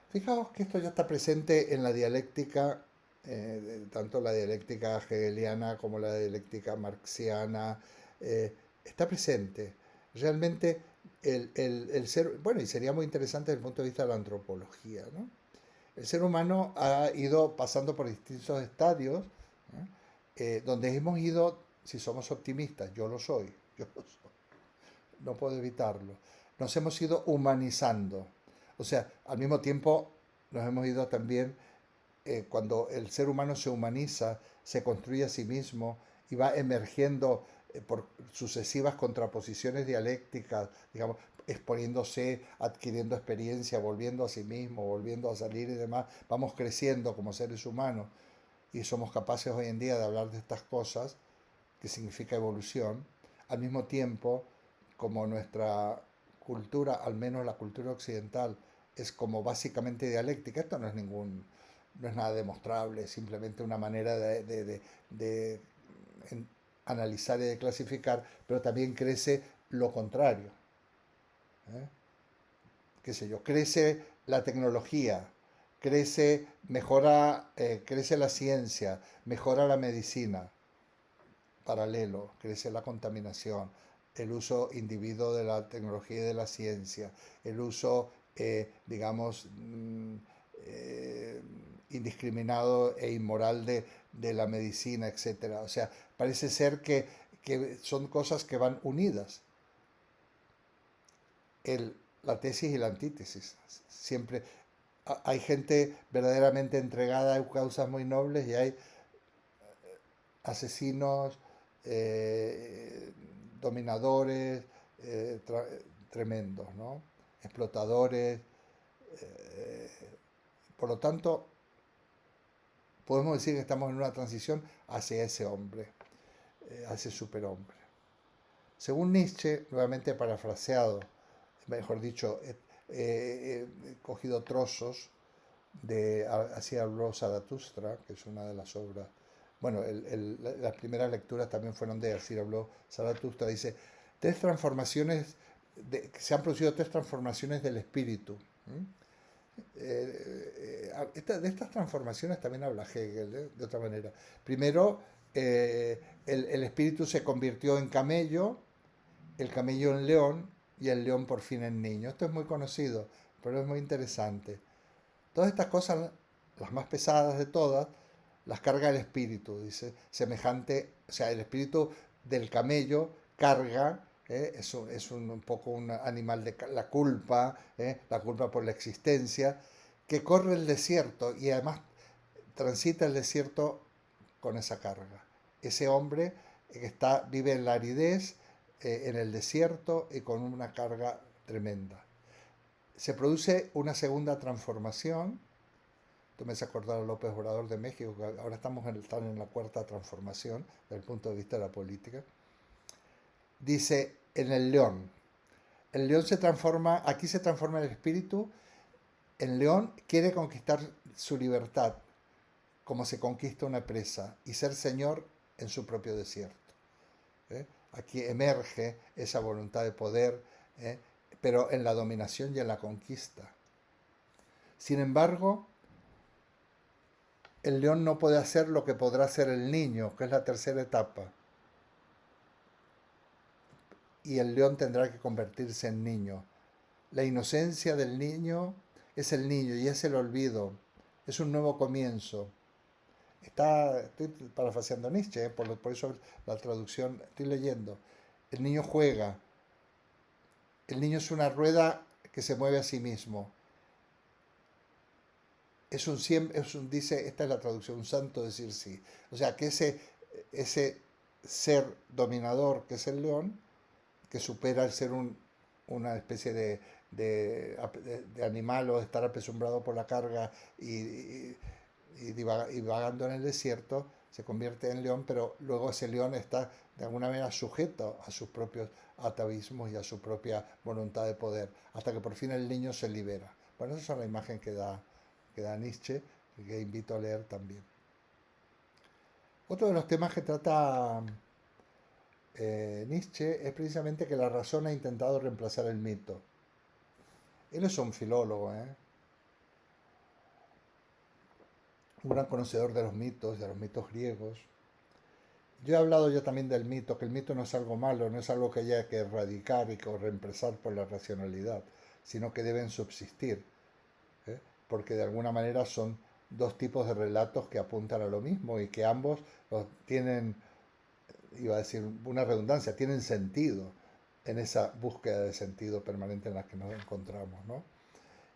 Fijaos que esto ya está presente en la dialéctica, tanto la dialéctica hegeliana como la dialéctica marxiana, está presente. Realmente el ser, bueno, y sería muy interesante desde el punto de vista de la antropología, ¿no? El ser humano ha ido pasando por distintos estadios, ¿eh? Donde hemos ido, si somos optimistas, yo lo soy, no puedo evitarlo, nos hemos ido humanizando. O sea, al mismo tiempo nos hemos ido también, cuando el ser humano se humaniza, se construye a sí mismo y va emergiendo por sucesivas contraposiciones dialécticas, digamos, exponiéndose, adquiriendo experiencia, volviendo a sí mismo, volviendo a salir y demás, vamos creciendo como seres humanos y somos capaces hoy en día de hablar de estas cosas, que significa evolución, al mismo tiempo como nuestra cultura, al menos la cultura occidental, es como básicamente dialéctica. Esto no es nada demostrable, es simplemente una manera de analizar y de clasificar, pero también crece lo contrario. ¿Eh? ¿Qué sé yo? Crece la tecnología, crece la ciencia, mejora la medicina, paralelo, crece la contaminación, el uso individuo de la tecnología y de la ciencia, el uso, digamos, eh, indiscriminado e inmoral de la medicina, etcétera. O sea, parece ser que son cosas que van unidas. El, la tesis y la antítesis. Siempre hay gente verdaderamente entregada a causas muy nobles y hay asesinos, eh, dominadores, tremendos, ¿no? Explotadores. eh, por lo tanto, podemos decir que estamos en una transición hacia ese hombre, hacia ese superhombre. Según Nietzsche, nuevamente parafraseado, mejor dicho, he cogido trozos de Así habló Zaratustra, que es una de las obras. Bueno, las primeras lecturas también fueron de Así habló Zaratustra. Dice, se han producido tres transformaciones del espíritu. De estas transformaciones también habla Hegel, de otra manera. Primero, el espíritu se convirtió en camello, el camello en león y el león por fin en niño. Esto es muy conocido, pero es muy interesante. Todas estas cosas, las más pesadas de todas, las carga el espíritu, dice, semejante, o sea, el espíritu del camello carga, un poco un animal de la culpa, la culpa por la existencia, que corre el desierto y además transita el desierto con esa carga. Ese hombre que vive en la aridez, en el desierto y con una carga tremenda. Se produce una segunda transformación. Tú me haces acordar a López Obrador de México, que ahora están en la cuarta transformación desde el punto de vista de la política. Dice, en el león. El león se transforma, aquí se transforma el espíritu. El león quiere conquistar su libertad, como se conquista una presa, y ser señor en su propio desierto. Aquí emerge esa voluntad de poder, pero en la dominación y en la conquista. Sin embargo, el león no puede hacer lo que podrá hacer el niño, que es la tercera etapa. Y el león tendrá que convertirse en niño. La inocencia del niño es el niño y es el olvido. Es un nuevo comienzo. Estoy parafraseando a Nietzsche, por eso la traducción estoy leyendo. El niño juega. El niño es una rueda que se mueve a sí mismo. Dice, esta es la traducción, un santo decir sí. O sea, que ese ser dominador que es el león, que supera el ser una especie de animal o de estar apesumbrado por la carga y vagando en el desierto, se convierte en león, pero luego ese león está de alguna manera sujeto a sus propios atavismos y a su propia voluntad de poder, hasta que por fin el niño se libera. Bueno, esa es la imagen que da Nietzsche, y que invito a leer también. Otro de los temas que trata Nietzsche es precisamente que la razón ha intentado reemplazar el mito. Él es un filólogo, un gran conocedor de los mitos griegos. Yo he hablado ya también del mito, que el mito no es algo malo, no es algo que haya que erradicar o reemplazar por la racionalidad, sino que deben subsistir, ¿eh? Porque de alguna manera son dos tipos de relatos que apuntan a lo mismo y que ambos tienen, iba a decir una redundancia, tienen sentido en esa búsqueda de sentido permanente en la que nos encontramos, ¿no?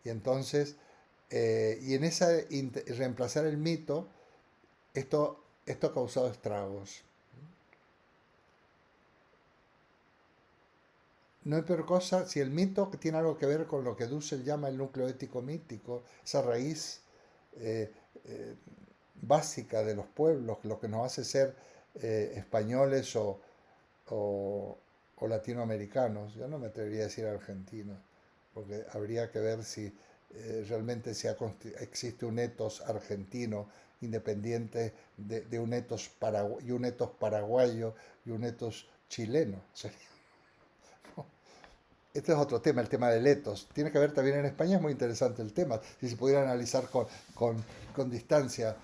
Y entonces, y en esa reemplazar el mito, esto ha causado estragos. No hay peor cosa si el mito que tiene algo que ver con lo que Dussel llama el núcleo ético mítico, esa raíz eh, eh, básica de los pueblos, lo que nos hace ser españoles o, o latinoamericanos. Yo no me atrevería a decir argentinos, porque habría que ver si realmente existe un etos argentino independiente de y un etos paraguayo y un etos chileno. Este es otro tema, el tema del etos. Tiene que ver también en España, es muy interesante el tema. Si se pudiera analizar con, con distancia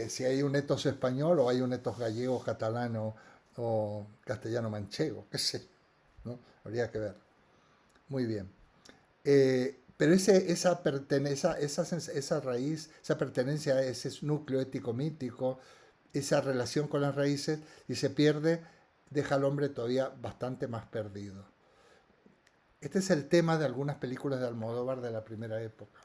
si hay un etos español o hay un etos gallego, catalano o castellano manchego, qué sé, ¿no? Habría que ver. Muy bien. Pero esa raíz, esa pertenencia a ese núcleo ético-mítico, esa relación con las raíces, y se pierde, deja al hombre todavía bastante más perdido. Este es el tema de algunas películas de Almodóvar de la primera época.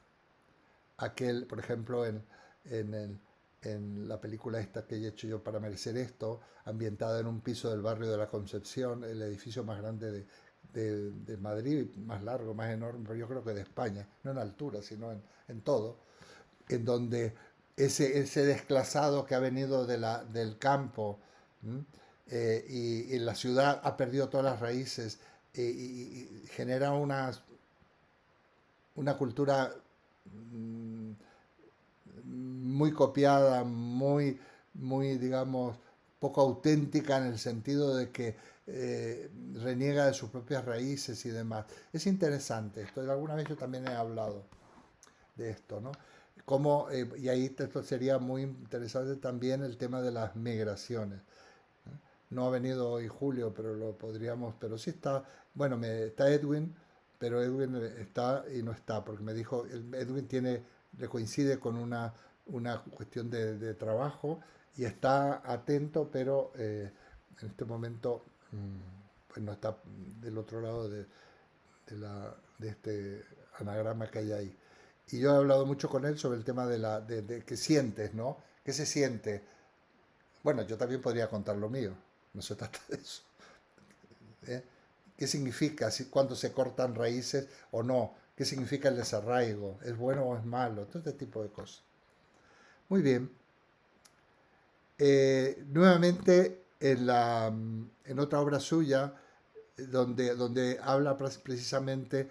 Aquel, por ejemplo, en, el- en la película esta que he hecho yo para merecer esto, ambientada en un piso del barrio de la Concepción, el edificio más grande de Madrid, más largo, más enorme, pero yo creo que de España, no en altura, sino en todo, en donde ese desclasado que ha venido del campo, ¿m? Y la ciudad ha perdido todas las raíces y genera una cultura mm, muy copiada, digamos, poco auténtica en el sentido de que reniega de sus propias raíces y demás. Es interesante esto, alguna vez yo también he hablado de esto, ¿no? Y ahí esto sería muy interesante también el tema de las migraciones. No ha venido hoy Julio, pero sí está, bueno, está Edwin, pero Edwin está y no está, porque me dijo, Edwin le coincide con una cuestión de trabajo y está atento, pero en este momento pues no está del otro lado de este anagrama que hay ahí. Y yo he hablado mucho con él sobre el tema de qué sientes, ¿no? ¿Qué se siente? Bueno, yo también podría contar lo mío, no se trata de eso. ¿Eh? ¿Qué significa cuando se cortan raíces o no? ¿Qué significa el desarraigo? ¿Es bueno o es malo? Todo este tipo de cosas. Muy bien. Nuevamente, en otra obra suya, donde habla precisamente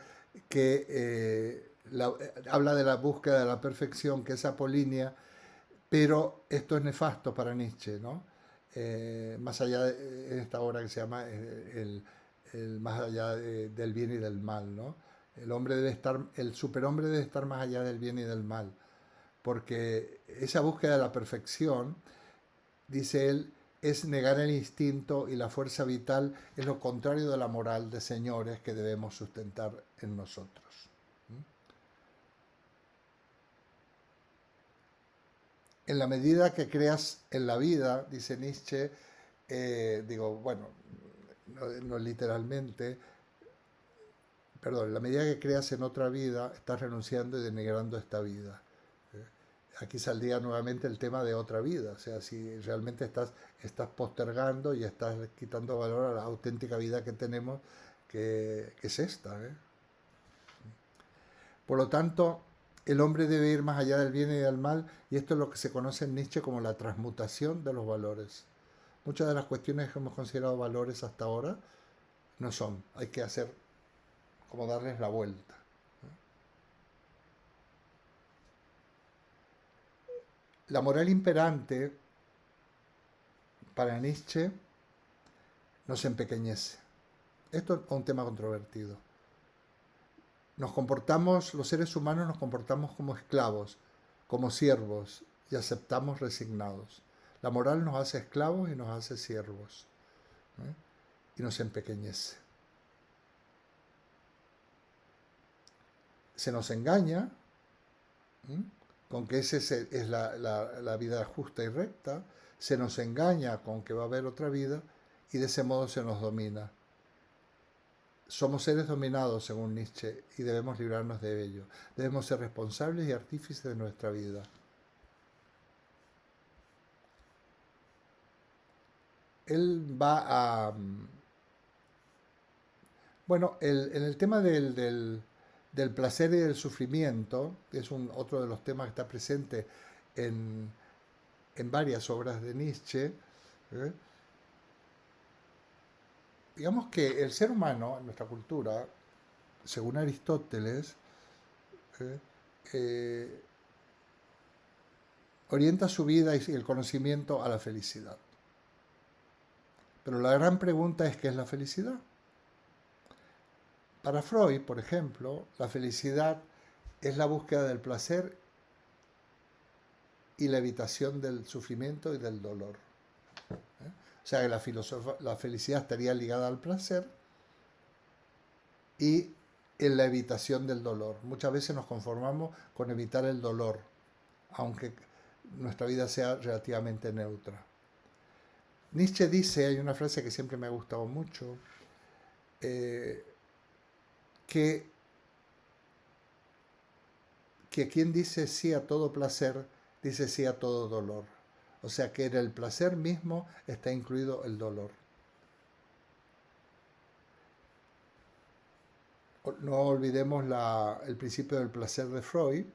que habla de la búsqueda de la perfección, que es apolínea, pero esto es nefasto para Nietzsche, ¿no? Más allá en esta obra que se llama más allá del bien y del mal, ¿no? El superhombre debe estar más allá del bien y del mal, porque esa búsqueda de la perfección, dice él, es negar el instinto y la fuerza vital, es lo contrario de la moral de señores que debemos sustentar en nosotros. En la medida que creas en la vida, dice Nietzsche, bueno, no literalmente, perdón, en la medida que creas en otra vida, estás renunciando y denigrando esta vida. Aquí saldría nuevamente el tema de otra vida, o sea, si realmente estás postergando y estás quitando valor a la auténtica vida que tenemos, que es esta. Por lo tanto, el hombre debe ir más allá del bien y del mal, y esto es lo que se conoce en Nietzsche como la transmutación de los valores. Muchas de las cuestiones que hemos considerado valores hasta ahora no son, hay que hacer como darles la vuelta. La moral imperante para Nietzsche nos empequeñece. Esto es un tema controvertido. Los seres humanos nos comportamos como esclavos, como siervos, y aceptamos resignados. La moral nos hace esclavos y nos hace siervos, ¿eh? Y nos empequeñece. Se nos engaña, ¿eh? Con que esa es la vida justa y recta, se nos engaña con que va a haber otra vida y de ese modo se nos domina. Somos seres dominados, según Nietzsche, y debemos librarnos de ello. Debemos ser responsables y artífices de nuestra vida. Él va a... Bueno, en el tema del placer y del sufrimiento, que es otro de los temas que está presente en, en varias obras de Nietzsche, ¿eh? Digamos que el ser humano en nuestra cultura, según Aristóteles, ¿eh? Eh, orienta su vida y el conocimiento a la felicidad. Pero la gran pregunta es, ¿qué es la felicidad? Para Freud, por ejemplo, la felicidad es la búsqueda del placer y la evitación del sufrimiento y del dolor. O sea que la felicidad estaría ligada al placer y en la evitación del dolor. Muchas veces nos conformamos con evitar el dolor, aunque nuestra vida sea relativamente neutra. Nietzsche dice, hay una frase que siempre me ha gustado mucho, que quien dice sí a todo placer, dice sí a todo dolor. O sea que en el placer mismo está incluido el dolor. No olvidemos el principio del placer de Freud,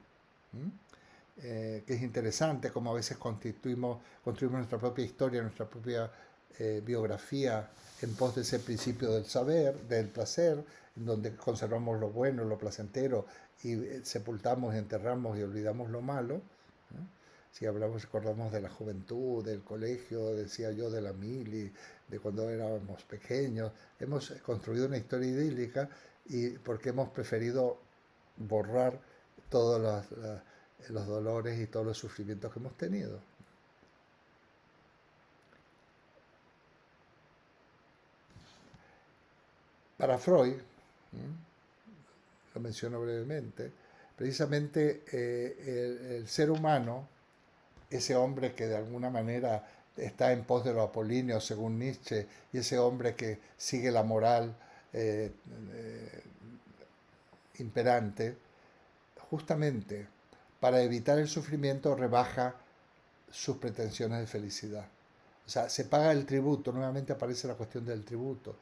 que es interesante, como a veces construimos nuestra propia historia, nuestra propia biografía en pos de ese principio del saber, del placer, en donde conservamos lo bueno, lo placentero, y sepultamos, enterramos y olvidamos lo malo. Si recordamos de la juventud, del colegio, decía yo, de la mili, de cuando éramos pequeños, hemos construido una historia idílica y porque hemos preferido borrar todos los dolores y todos los sufrimientos que hemos tenido. Para Freud, lo menciono brevemente, precisamente el ser humano, ese hombre que de alguna manera está en pos de lo apolíneo, según Nietzsche, y ese hombre que sigue la moral imperante, justamente para evitar el sufrimiento rebaja sus pretensiones de felicidad. O sea, se paga el tributo, nuevamente aparece la cuestión del tributo.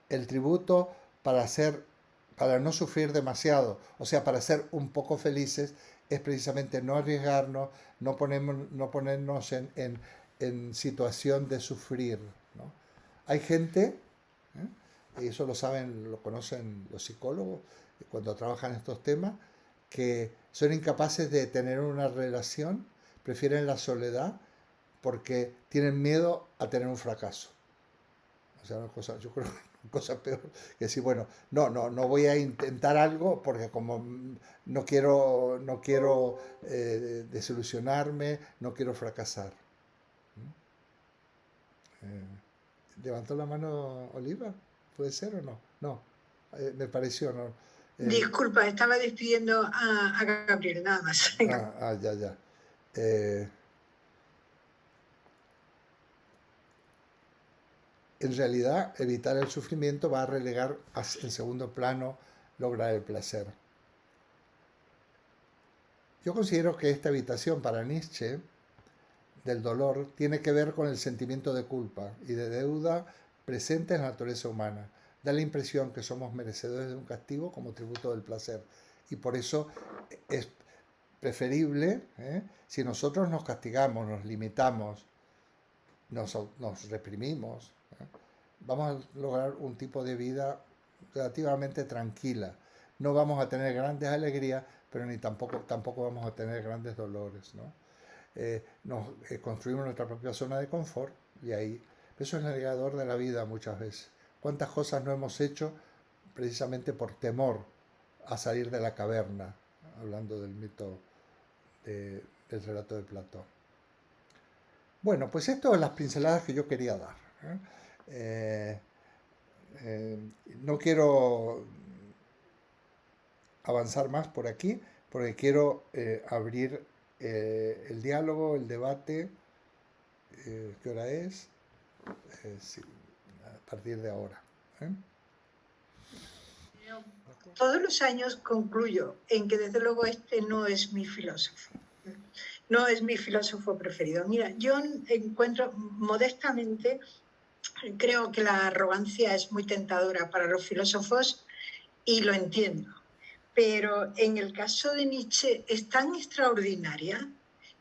El tributo para no sufrir demasiado, o sea, para ser un poco felices, es precisamente no arriesgarnos, no ponernos en situación de sufrir, ¿no? Hay gente, y eso lo conocen los psicólogos cuando trabajan estos temas, que son incapaces de tener una relación, prefieren la soledad porque tienen miedo a tener un fracaso. O sea, yo creo que una cosa peor que decir, bueno, no voy a intentar algo porque como no quiero desilusionarme, no quiero fracasar. ¿Levantó la mano Oliva? ¿Puede ser o no? No, me pareció, ¿no? Disculpa, estaba despidiendo a Gabriel, nada más. Ya, ya. Eh, en realidad, evitar el sufrimiento va a relegar en segundo plano lograr el placer. Yo considero que esta evitación para Nietzsche del dolor tiene que ver con el sentimiento de culpa y de deuda presente en la naturaleza humana. Da la impresión que somos merecedores de un castigo como tributo del placer. Y por eso es preferible, si nosotros nos castigamos, nos limitamos, nos reprimimos, vamos a lograr un tipo de vida relativamente tranquila. No vamos a tener grandes alegrías, pero ni tampoco vamos a tener grandes dolores, ¿no? Construimos nuestra propia zona de confort y ahí, eso es el negador de la vida muchas veces. ¿Cuántas cosas no hemos hecho precisamente por temor a salir de la caverna? Hablando del mito del relato de Platón. Bueno, pues esto son las pinceladas que yo quería dar. ¿Eh? Eh, eh, no quiero avanzar más por aquí porque quiero abrir el diálogo, el debate. ¿Qué hora es? Sí, a partir de ahora. ¿Eh? Todos los años concluyo en que desde luego este no es mi filósofo. No es mi filósofo preferido. Mira, yo encuentro modestamente, creo que la arrogancia es muy tentadora para los filósofos y lo entiendo. Pero en el caso de Nietzsche es tan extraordinaria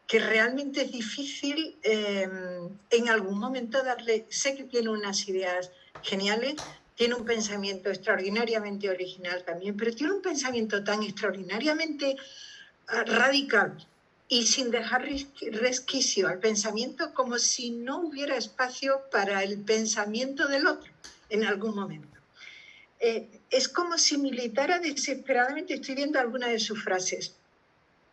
que realmente es difícil en algún momento darle, sé que tiene unas ideas geniales, tiene un pensamiento extraordinariamente original también, pero tiene un pensamiento tan extraordinariamente radical y sin dejar resquicio al pensamiento, como si no hubiera espacio para el pensamiento del otro en algún momento. Es como si militara desesperadamente, estoy viendo algunas de sus frases,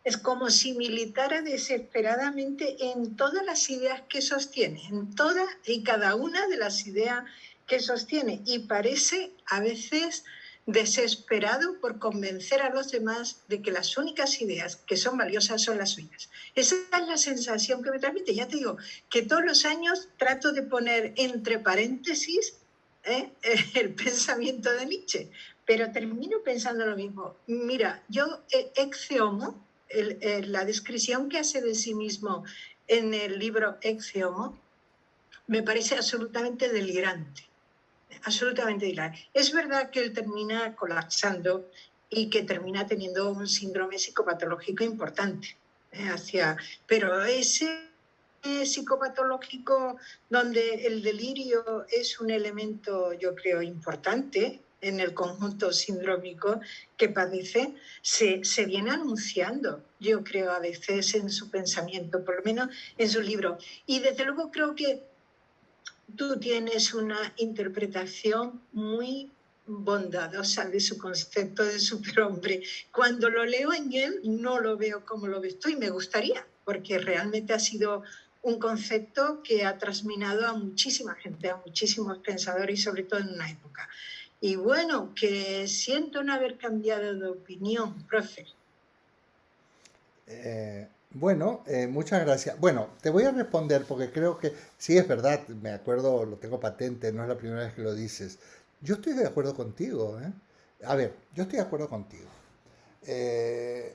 es como si militara desesperadamente en todas las ideas que sostiene, en todas y cada una de las ideas que sostiene, y parece a veces desesperado por convencer a los demás de que las únicas ideas que son valiosas son las suyas. Esa es la sensación que me transmite. Ya te digo que todos los años trato de poner entre paréntesis el pensamiento de Nietzsche, pero termino pensando lo mismo. Mira, yo ex homo, la descripción que hace de sí mismo en el libro Ex Homo me parece absolutamente delirante. Absolutamente delirante. Es verdad que él termina colapsando y que termina teniendo un síndrome psicopatológico importante. Pero ese psicopatológico donde el delirio es un elemento, yo creo, importante en el conjunto sindrómico que padece, se viene anunciando, yo creo, a veces en su pensamiento, por lo menos en su libro. Y desde luego creo que tú tienes una interpretación muy bondadosa de su concepto de superhombre. Cuando lo leo en él, no lo veo como lo ves tú y me gustaría, porque realmente ha sido un concepto que ha transminado a muchísima gente, a muchísimos pensadores y sobre todo en una época. Y bueno, que siento no haber cambiado de opinión, profe. Bueno, muchas gracias. Bueno, te voy a responder porque creo que sí es verdad, me acuerdo, lo tengo patente, no es la primera vez que lo dices. Yo estoy de acuerdo contigo, ¿eh? A ver, yo estoy de acuerdo contigo.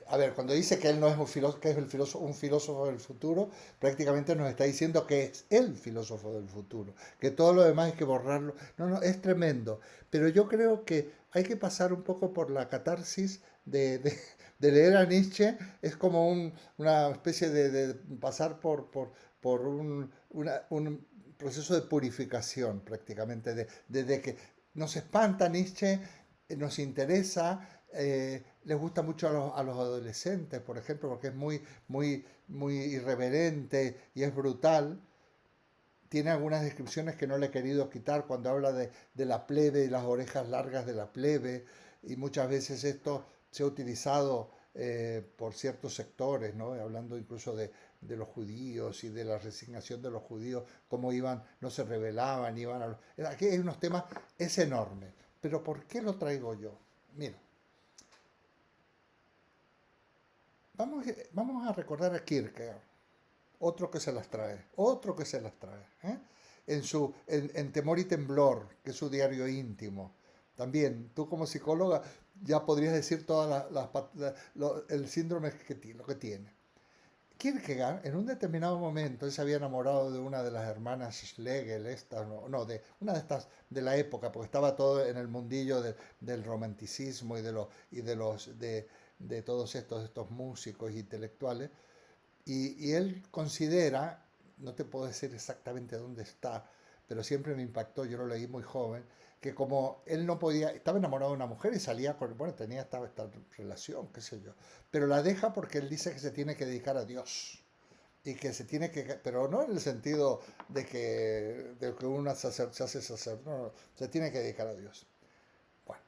A ver, cuando dice que él no es un filósofo, que es un filósofo del futuro, prácticamente nos está diciendo que es el filósofo del futuro, que todo lo demás hay que borrarlo. No, es tremendo. Pero yo creo que hay que pasar un poco por la catarsis de leer a Nietzsche. Es como una especie de pasar por un proceso de purificación prácticamente, de que nos espanta Nietzsche, nos interesa, les gusta mucho a los adolescentes, por ejemplo, porque es muy irreverente y es brutal. tiene algunas descripciones que no le he querido quitar cuando habla de la plebe y las orejas largas de la plebe, y muchas veces esto se ha utilizado por ciertos sectores, ¿no? Hablando incluso de los judíos y de la resignación de los judíos, cómo iban, no se rebelaban, iban a... Aquí hay unos temas, es enorme, pero ¿por qué lo traigo yo? Mira, vamos a recordar a Kierkegaard, otro que se las trae, otro que se las trae. ¿Eh? En Temor y Temblor, que es su diario íntimo. También, tú como psicóloga ya podrías decir todas el síndrome lo que tiene. Kierkegaard, en un determinado momento, él se había enamorado de una de las hermanas Schlegel, estas, no, de una de estas de la época, porque estaba todo en el mundillo del romanticismo de todos estos músicos intelectuales, y él considera, no te puedo decir exactamente dónde está, pero siempre me impactó, yo lo leí muy joven, que como él no podía, estaba enamorado de una mujer y salía con, bueno, tenía esta relación, qué sé yo, pero la deja porque él dice que se tiene que dedicar a Dios. Y que se tiene que, pero no en el sentido de que uno se hace sacerdote, no, no, se tiene que dedicar a Dios. Bueno,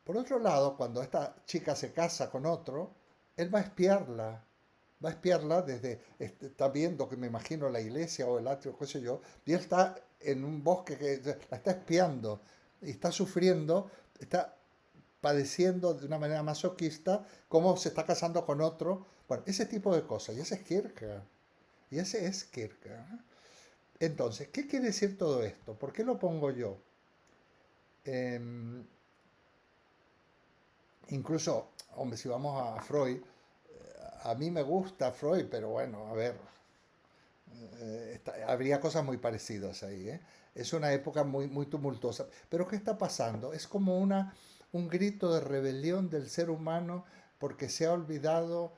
por otro lado, cuando esta chica se casa con otro, él va a espiarla desde, está viendo que me imagino la iglesia o el atrio, qué sé yo, y él está en un bosque que la está espiando y está sufriendo, está padeciendo de una manera masoquista cómo se está casando con otro. Bueno, ese tipo de cosas, y ese es Kierkegaard. Y ese es Kierkegaard. Entonces, ¿qué quiere decir todo esto? ¿Por qué lo pongo yo? Eh, incluso, hombre, si vamos a Freud, a mí me gusta Freud, pero bueno, a ver, habría cosas muy parecidas ahí, ¿eh? Es una época muy tumultuosa. Pero ¿qué está pasando? Es como un grito de rebelión del ser humano porque se ha olvidado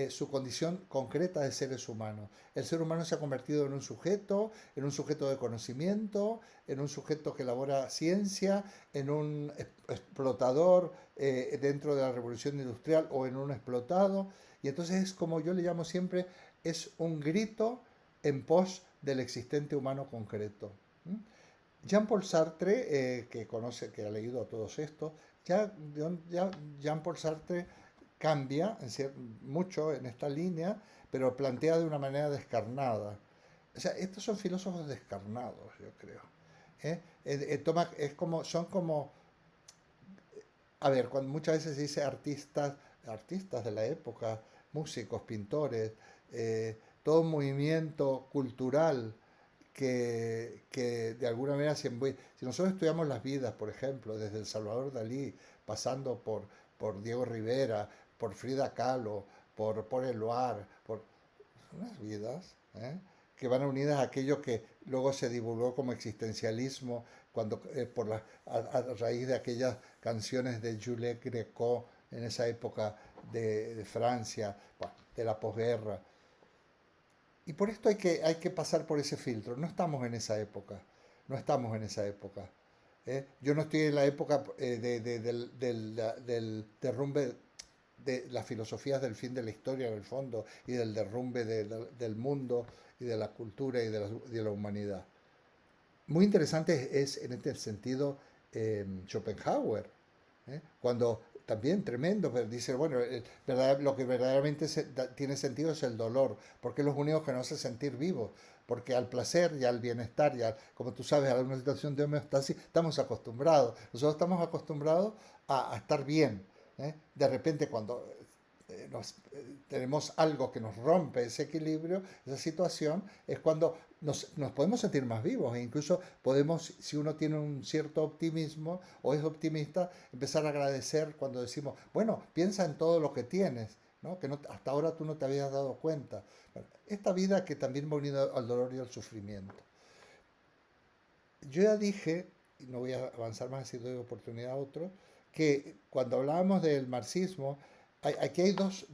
su condición concreta de seres humanos. El ser humano se ha convertido en un sujeto de conocimiento, en un sujeto que elabora ciencia, en un explotador dentro de la revolución industrial o en un explotado. Y entonces es como yo le llamo siempre, es un grito en pos del existente humano concreto. Jean-Paul Sartre, que conoce, que ha leído a todos estos, ya Jean-Paul Sartre cambia mucho en esta línea, pero plantea de una manera descarnada. O sea, estos son filósofos descarnados, yo creo. Son como, a ver, cuando muchas veces se dice artistas de la época, músicos, pintores, todo un movimiento cultural que de alguna manera, si nosotros estudiamos las vidas, por ejemplo, desde el Salvador Dalí, pasando por Diego Rivera, por Frida Kahlo, por Eluard, por unas vidas que van unidas a aquello que luego se divulgó como existencialismo a raíz de aquellas canciones de Jules Greco en esa época de Francia, bueno, de la posguerra. Y por esto hay que pasar por ese filtro. No estamos en esa época. No estamos en esa época. Yo no estoy en la época del derrumbe de las filosofías del fin de la historia en el fondo y del derrumbe del mundo y de la cultura y de la humanidad. Muy interesante es en este sentido Schopenhauer, cuando también tremendo, pero dice, bueno, lo que verdaderamente tiene sentido es el dolor, porque es lo único que nos hace sentir vivos, porque al placer y al bienestar, como tú sabes, a una situación de homeostasis, estamos acostumbrados. Nosotros estamos acostumbrados a estar bien. De repente cuando tenemos algo que nos rompe ese equilibrio, esa situación, es cuando nos podemos sentir más vivos e incluso podemos, si uno tiene un cierto optimismo o es optimista, empezar a agradecer cuando decimos, bueno, piensa en todo lo que tienes, ¿no? Que hasta ahora tú no te habías dado cuenta. Bueno, esta vida que también va unida al dolor y al sufrimiento. Yo ya dije, y no voy a avanzar más si doy oportunidad a otro, que cuando hablábamos del marxismo, aquí hay dos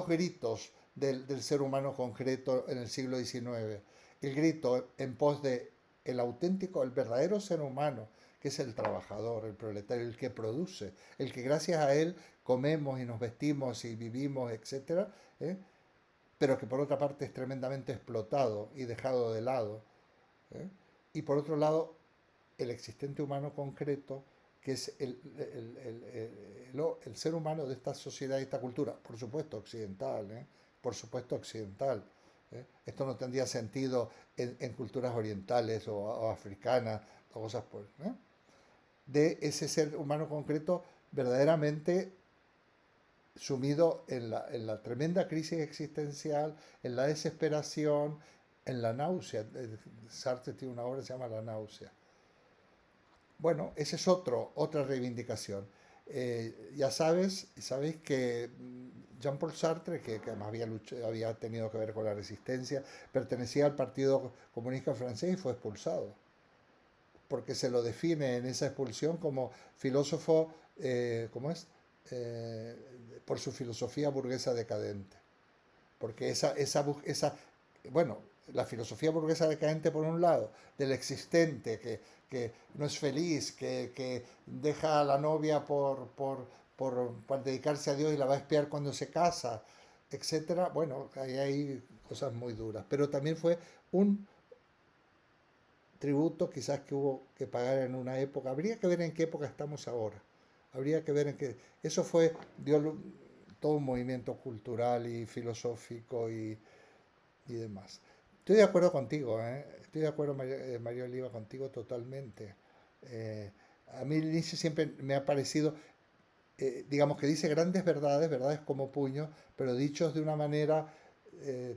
gritos del ser humano concreto en el siglo XIX. El grito en pos de el auténtico, el verdadero ser humano, que es el trabajador, el proletario, el que produce, el que gracias a él comemos y nos vestimos y vivimos, etcétera, pero que por otra parte es tremendamente explotado y dejado de lado. ¿eh? Y por otro lado, el existente humano concreto, que es el ser humano de esta sociedad y esta cultura, por supuesto occidental, ¿eh? Por supuesto occidental. ¿Eh? Esto no tendría sentido en culturas orientales o africanas o cosas por... ¿eh? De ese ser humano concreto verdaderamente sumido en la tremenda crisis existencial, en la desesperación, en la náusea. Sartre tiene una obra que se llama La náusea. Bueno, esa es otra reivindicación. Ya sabéis que Jean-Paul Sartre, que además había tenido que ver con la resistencia, pertenecía al Partido Comunista Francés y fue expulsado, porque se lo define en esa expulsión como filósofo, ¿cómo es? Eh, por su filosofía burguesa decadente. Porque bueno, la filosofía burguesa decadente por un lado, del existente, que no es feliz, que deja a la novia por dedicarse a Dios y la va a espiar cuando se casa, etcétera. Bueno, ahí hay cosas muy duras. Pero también fue un tributo quizás que hubo que pagar en una época. Habría que ver en qué época estamos ahora. Habría que ver en qué... Eso dio todo un movimiento cultural y filosófico y demás. Estoy de acuerdo contigo, ¿eh? Estoy de acuerdo, María Oliva, contigo totalmente. Eh, a mí Nietzsche siempre me ha parecido, digamos que dice grandes verdades, verdades como puño, pero dichos de una manera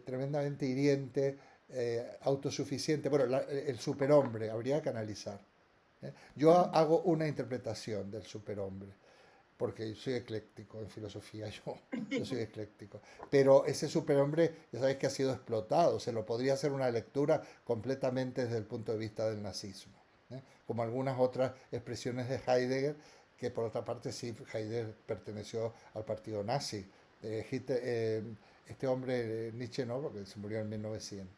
tremendamente hiriente, autosuficiente. Bueno, el superhombre habría que analizar. ¿Eh? Yo hago una interpretación del superhombre porque soy ecléctico en filosofía, yo soy ecléctico. Pero ese superhombre, ya sabéis que ha sido explotado, se lo podría hacer una lectura completamente desde el punto de vista del nazismo, ¿eh? Como algunas otras expresiones de Heidegger, que por otra parte sí, Heidegger perteneció al partido nazi. Este hombre, Nietzsche no, porque se murió en 1900.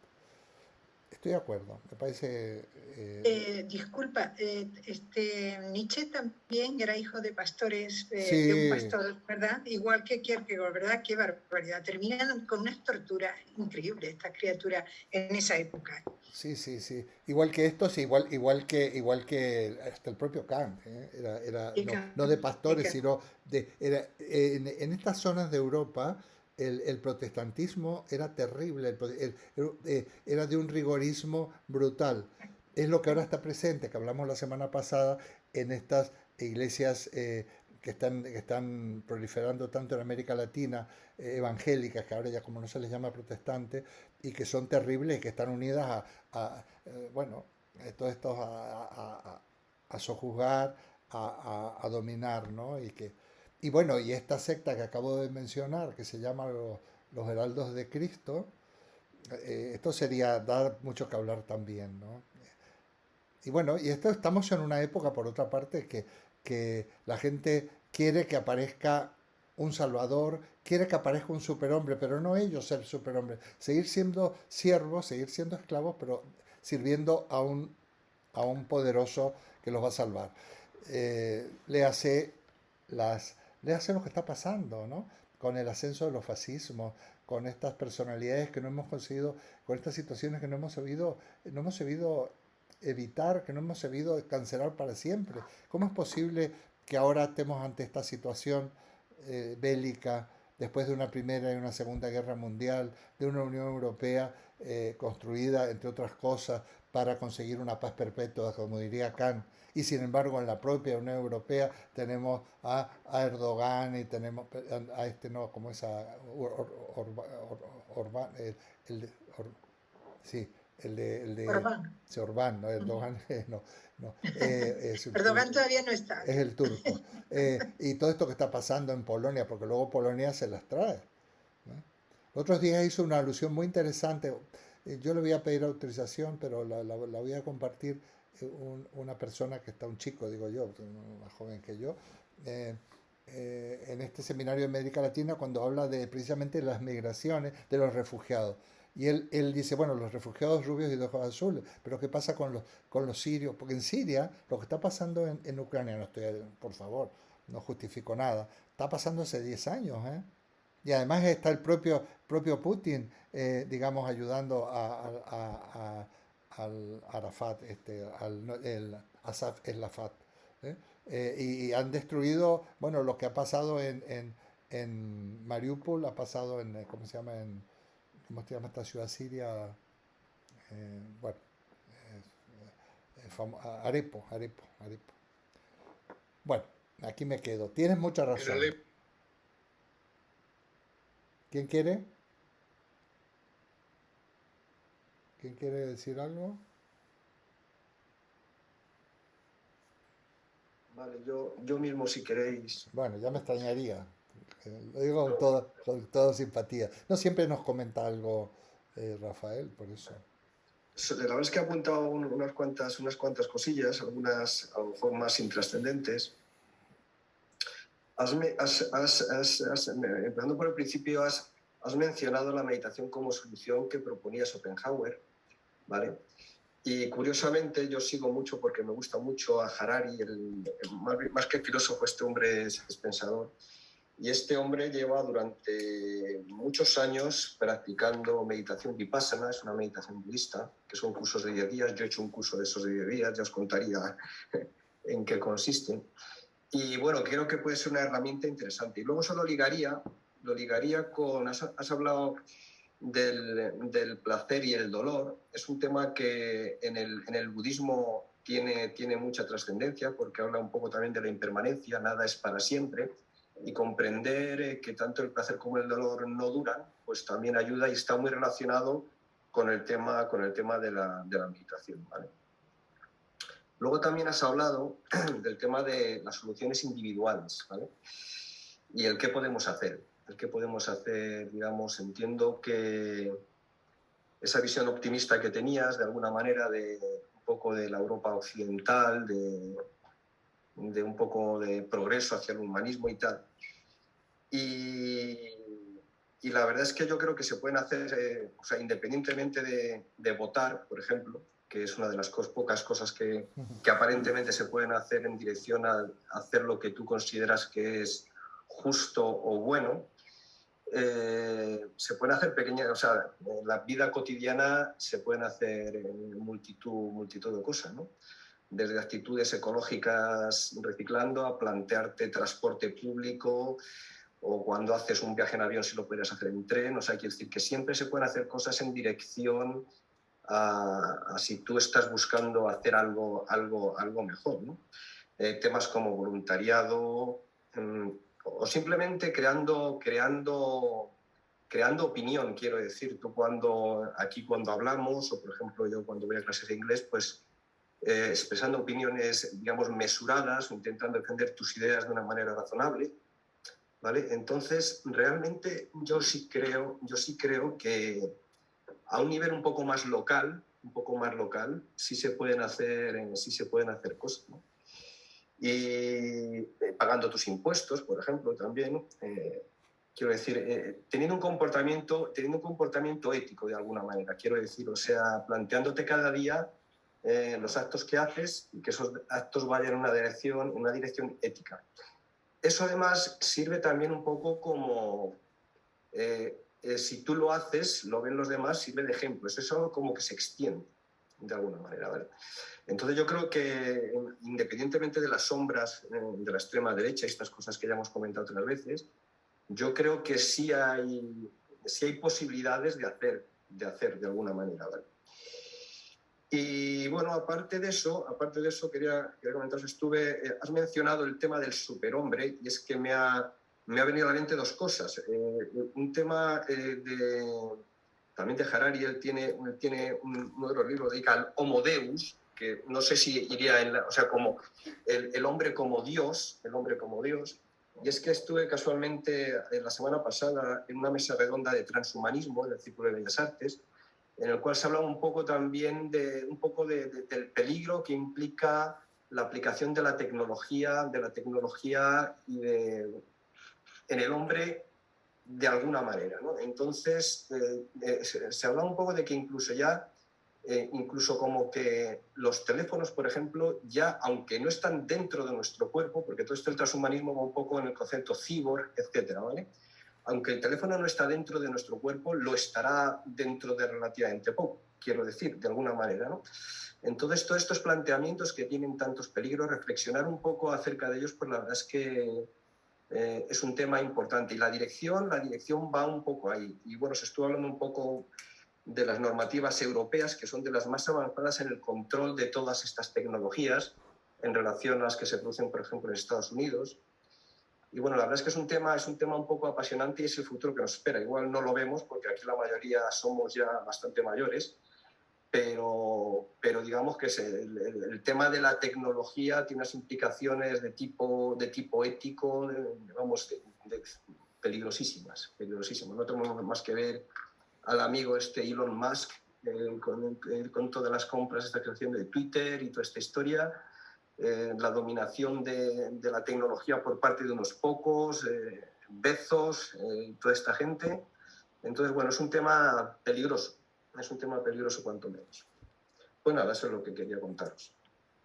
Estoy de acuerdo, me parece... Disculpa, Nietzsche también era hijo de pastores, de un sí, pastor, ¿verdad? Igual que Kierkegaard, ¿verdad? Qué barbaridad. Terminan con unas torturas increíbles estas criaturas en esa época. sí, sí, sí. Igual que estos, igual que hasta el propio Kant, ¿eh? Y No de y pastores, sino en estas zonas de Europa el protestantismo era terrible, era de un rigorismo brutal. Es lo que ahora está presente, que hablamos la semana pasada en estas iglesias que están proliferando tanto en América Latina, evangélicas, que ahora ya como no se les llama protestantes, y que son terribles y que están unidas bueno, todos estos a sojuzgar, a dominar, ¿no? Y bueno, y esta secta que acabo de mencionar, que se llama los Heraldos de Cristo, esto sería dar mucho que hablar también, ¿no? Y bueno, y esto estamos en una época, por otra parte, que la gente quiere que aparezca un salvador, quiere que aparezca un superhombre, pero no ellos ser superhombres, seguir siendo siervos, seguir siendo esclavos, pero sirviendo a un poderoso que los va a salvar. Le hace le hace lo que está pasando, ¿no? Con el ascenso de los fascismos, con estas personalidades que no hemos conseguido, con estas situaciones que no hemos sabido evitar, que no hemos sabido cancelar para siempre. ¿Cómo es posible que ahora estemos ante esta situación bélica, después de una primera y una segunda guerra mundial, de una Unión Europea construida, entre otras cosas, para conseguir una paz perpetua, como diría Kant? Y sin embargo, en la propia Unión Europea tenemos a Erdogan y tenemos a este, no, como es Orbán, sí, Orbán. sí, Orbán, no, Erdogan, no, no, Erdogan todavía no está. es el turco. Y todo esto que está pasando en Polonia, porque luego Polonia se las trae, ¿no? Los otros días hizo una alusión muy interesante. Yo le voy a pedir autorización, pero la voy a compartir una persona que está, un chico, digo yo, más joven que yo, eh, en este seminario de América Latina, cuando habla de precisamente las migraciones de los refugiados. Y él dice, bueno, los refugiados rubios y de ojos azules, pero ¿qué pasa con los sirios? Porque en Siria, lo que está pasando en Ucrania, no estoy, por favor, no justifico nada, está pasando hace 10 años, ¿eh? Y además está el propio Putin, digamos, ayudando al Arafat, no, el Asaf el Arafat. ¿Eh? Y han destruido, bueno, lo que ha pasado en Mariupol, ha pasado en, ¿cómo se llama? ¿Cómo se llama esta ciudad siria? Bueno, Arepo. Bueno, aquí me quedo. Tienes mucha En razón. Alepo. ¿Quién quiere? ¿Quién quiere decir algo? Vale, yo mismo si queréis. Bueno, ya me extrañaría. Lo digo Yo- con toda simpatía. No siempre nos comenta algo Rafael, por eso. La verdad es que he apuntado unas cuantas cosillas, algunas a lo mejor más intrascendentes. Empezando por el principio, has mencionado la meditación como solución que proponía Schopenhauer, ¿vale? Y curiosamente yo sigo mucho porque me gusta mucho a Harari, más que filósofo, este hombre es pensador. Y este hombre lleva durante muchos años practicando meditación vipassana, es una meditación budista, que son cursos de 10 días. Yo he hecho un curso de esos de 10 días, ya os contaría en qué consiste. Y bueno, creo que puede ser una herramienta interesante. Y luego eso lo ligaría con, has hablado del placer y el dolor. Es un tema que en el budismo tiene mucha trascendencia porque habla un poco también de la impermanencia, nada es para siempre. Y comprender que tanto el placer como el dolor no duran, pues también ayuda y está muy relacionado con el tema de la meditación, ¿vale? Luego también has hablado del tema de las soluciones individuales, ¿vale? Y el qué podemos hacer. El qué podemos hacer, digamos, entiendo que esa visión optimista que tenías, de alguna manera, de un poco de la Europa occidental, de un poco de progreso hacia el humanismo y tal. Y la verdad es que yo creo que se pueden hacer, o sea, independientemente de votar, por ejemplo, que es una de las pocas cosas que aparentemente se pueden hacer en dirección a hacer lo que tú consideras que es justo o bueno, se pueden hacer pequeñas, o sea, en la vida cotidiana se pueden hacer multitud de cosas, ¿no? Desde actitudes ecológicas reciclando a plantearte transporte público, o cuando haces un viaje en avión si lo puedes hacer en tren. O sea, quiero decir que siempre se pueden hacer cosas en dirección a si tú estás buscando hacer algo mejor, ¿no? Temas como voluntariado, o simplemente creando opinión, quiero decir. Tú cuando hablamos, o por ejemplo yo cuando voy a clases de inglés, pues expresando opiniones, digamos, mesuradas, intentando defender tus ideas de una manera razonable, ¿vale? Entonces, realmente yo sí creo que a un nivel un poco más local, sí se pueden hacer cosas, ¿no? Y pagando tus impuestos, por ejemplo, también. Quiero decir, teniendo un comportamiento ético de alguna manera, quiero decir, o sea, planteándote cada día los actos que haces y que esos actos vayan en una dirección ética. Eso además sirve también un poco como, si tú lo haces, lo ven los demás, sirve de ejemplo. Eso es algo como que se extiende de alguna manera, ¿vale? Entonces yo creo que independientemente de las sombras de la extrema derecha y estas cosas que ya hemos comentado otras veces, yo creo que sí hay posibilidades de hacer de alguna manera, ¿vale? Y bueno, aparte de eso quería comentaros, has mencionado el tema del superhombre, y es que me ha venido a la mente dos cosas. Un tema también de Harari. Él tiene uno de los libros dedicado al Homo Deus, que no sé si iría o sea, como el hombre como Dios, Y es que estuve casualmente la semana pasada en una mesa redonda de transhumanismo en el Círculo de Bellas Artes, en el cual se habla un poco también del peligro que implica la aplicación de la tecnología en el hombre de alguna manera, ¿no? Entonces, se habla un poco de que incluso como que los teléfonos, por ejemplo, ya, aunque no están dentro de nuestro cuerpo, porque todo esto del transhumanismo va un poco en el concepto cyborg, etcétera, ¿vale? Aunque el teléfono no está dentro de nuestro cuerpo, lo estará dentro de relativamente poco. quiero decir, de alguna manera, ¿no? Entonces, todos estos planteamientos que tienen tantos peligros, reflexionar un poco acerca de ellos, pues la verdad es que es un tema importante. Y la dirección va un poco ahí. Y bueno, se estuvo hablando un poco de las normativas europeas, que son de las más avanzadas en el control de todas estas tecnologías en relación a las que se producen, por ejemplo, en Estados Unidos. Y bueno, la verdad es que es un tema un poco apasionante y es el futuro que nos espera. Igual no lo vemos porque aquí la mayoría somos ya bastante mayores, pero digamos que el tema de la tecnología tiene unas implicaciones de tipo ético, peligrosísimas. No tenemos más que ver al amigo Elon Musk con todas las compras, esta creación de Twitter y toda esta historia, la dominación de la tecnología por parte de unos pocos, Bezos, toda esta gente. Entonces, bueno, es un tema peligroso cuanto menos. Pues nada, eso es lo que quería contaros.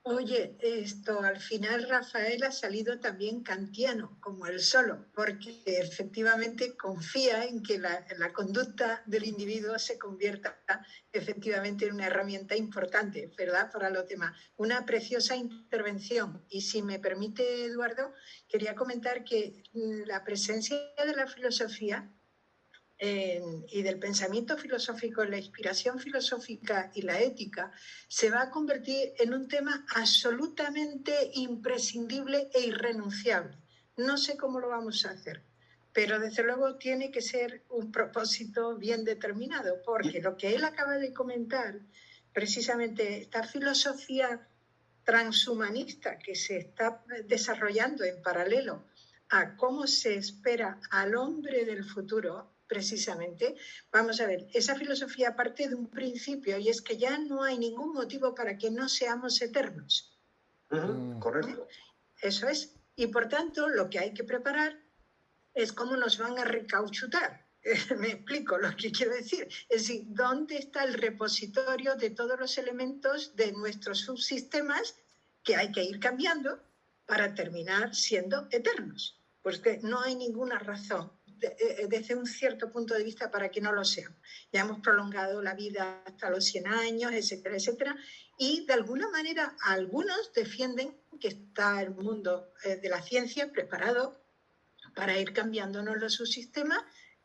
Oye, esto al final Rafael ha salido también kantiano, como él solo, porque efectivamente confía en que la conducta del individuo se convierta efectivamente en una herramienta importante, ¿verdad?, para los demás. Una preciosa intervención. Y si me permite, Eduardo, quería comentar que la presencia de la filosofía y del pensamiento filosófico, la inspiración filosófica y la ética, se va a convertir en un tema absolutamente imprescindible e irrenunciable. No sé cómo lo vamos a hacer, pero desde luego tiene que ser un propósito bien determinado, porque lo que él acaba de comentar, precisamente esta filosofía transhumanista que se está desarrollando en paralelo a cómo se espera al hombre del futuro, precisamente, vamos a ver, esa filosofía parte de un principio y es que ya no hay ningún motivo para que no seamos eternos. Correcto. Eso es. Y por tanto, lo que hay que preparar es cómo nos van a recauchutar. Me explico lo que quiero decir. Es decir, ¿dónde está el repositorio de todos los elementos de nuestros subsistemas que hay que ir cambiando para terminar siendo eternos? Pues que no hay ninguna razón desde un cierto punto de vista para que no lo sean. Ya hemos prolongado la vida hasta los 100 años, etcétera, etcétera, y de alguna manera algunos defienden que está el mundo de la ciencia preparado para ir cambiándonos los subsistemas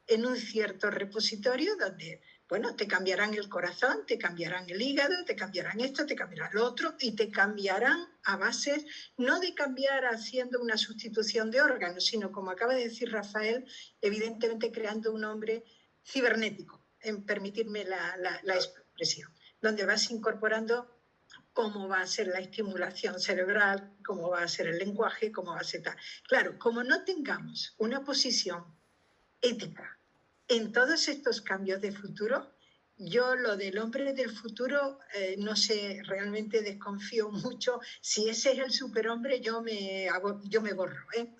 en un cierto repositorio donde, bueno, te cambiarán el corazón, te cambiarán el hígado, te cambiarán esto, te cambiarán lo otro y te cambiarán a bases, no de cambiar haciendo una sustitución de órganos, sino, como acaba de decir Rafael, evidentemente creando un hombre cibernético, en permitirme la expresión, donde vas incorporando cómo va a ser la estimulación cerebral, cómo va a ser el lenguaje, cómo va a ser tal. Claro, como no tengamos una posición ética en todos estos cambios de futuro, yo lo del hombre del futuro, no sé, realmente desconfío mucho. Si ese es el superhombre, yo me borro, ¿eh?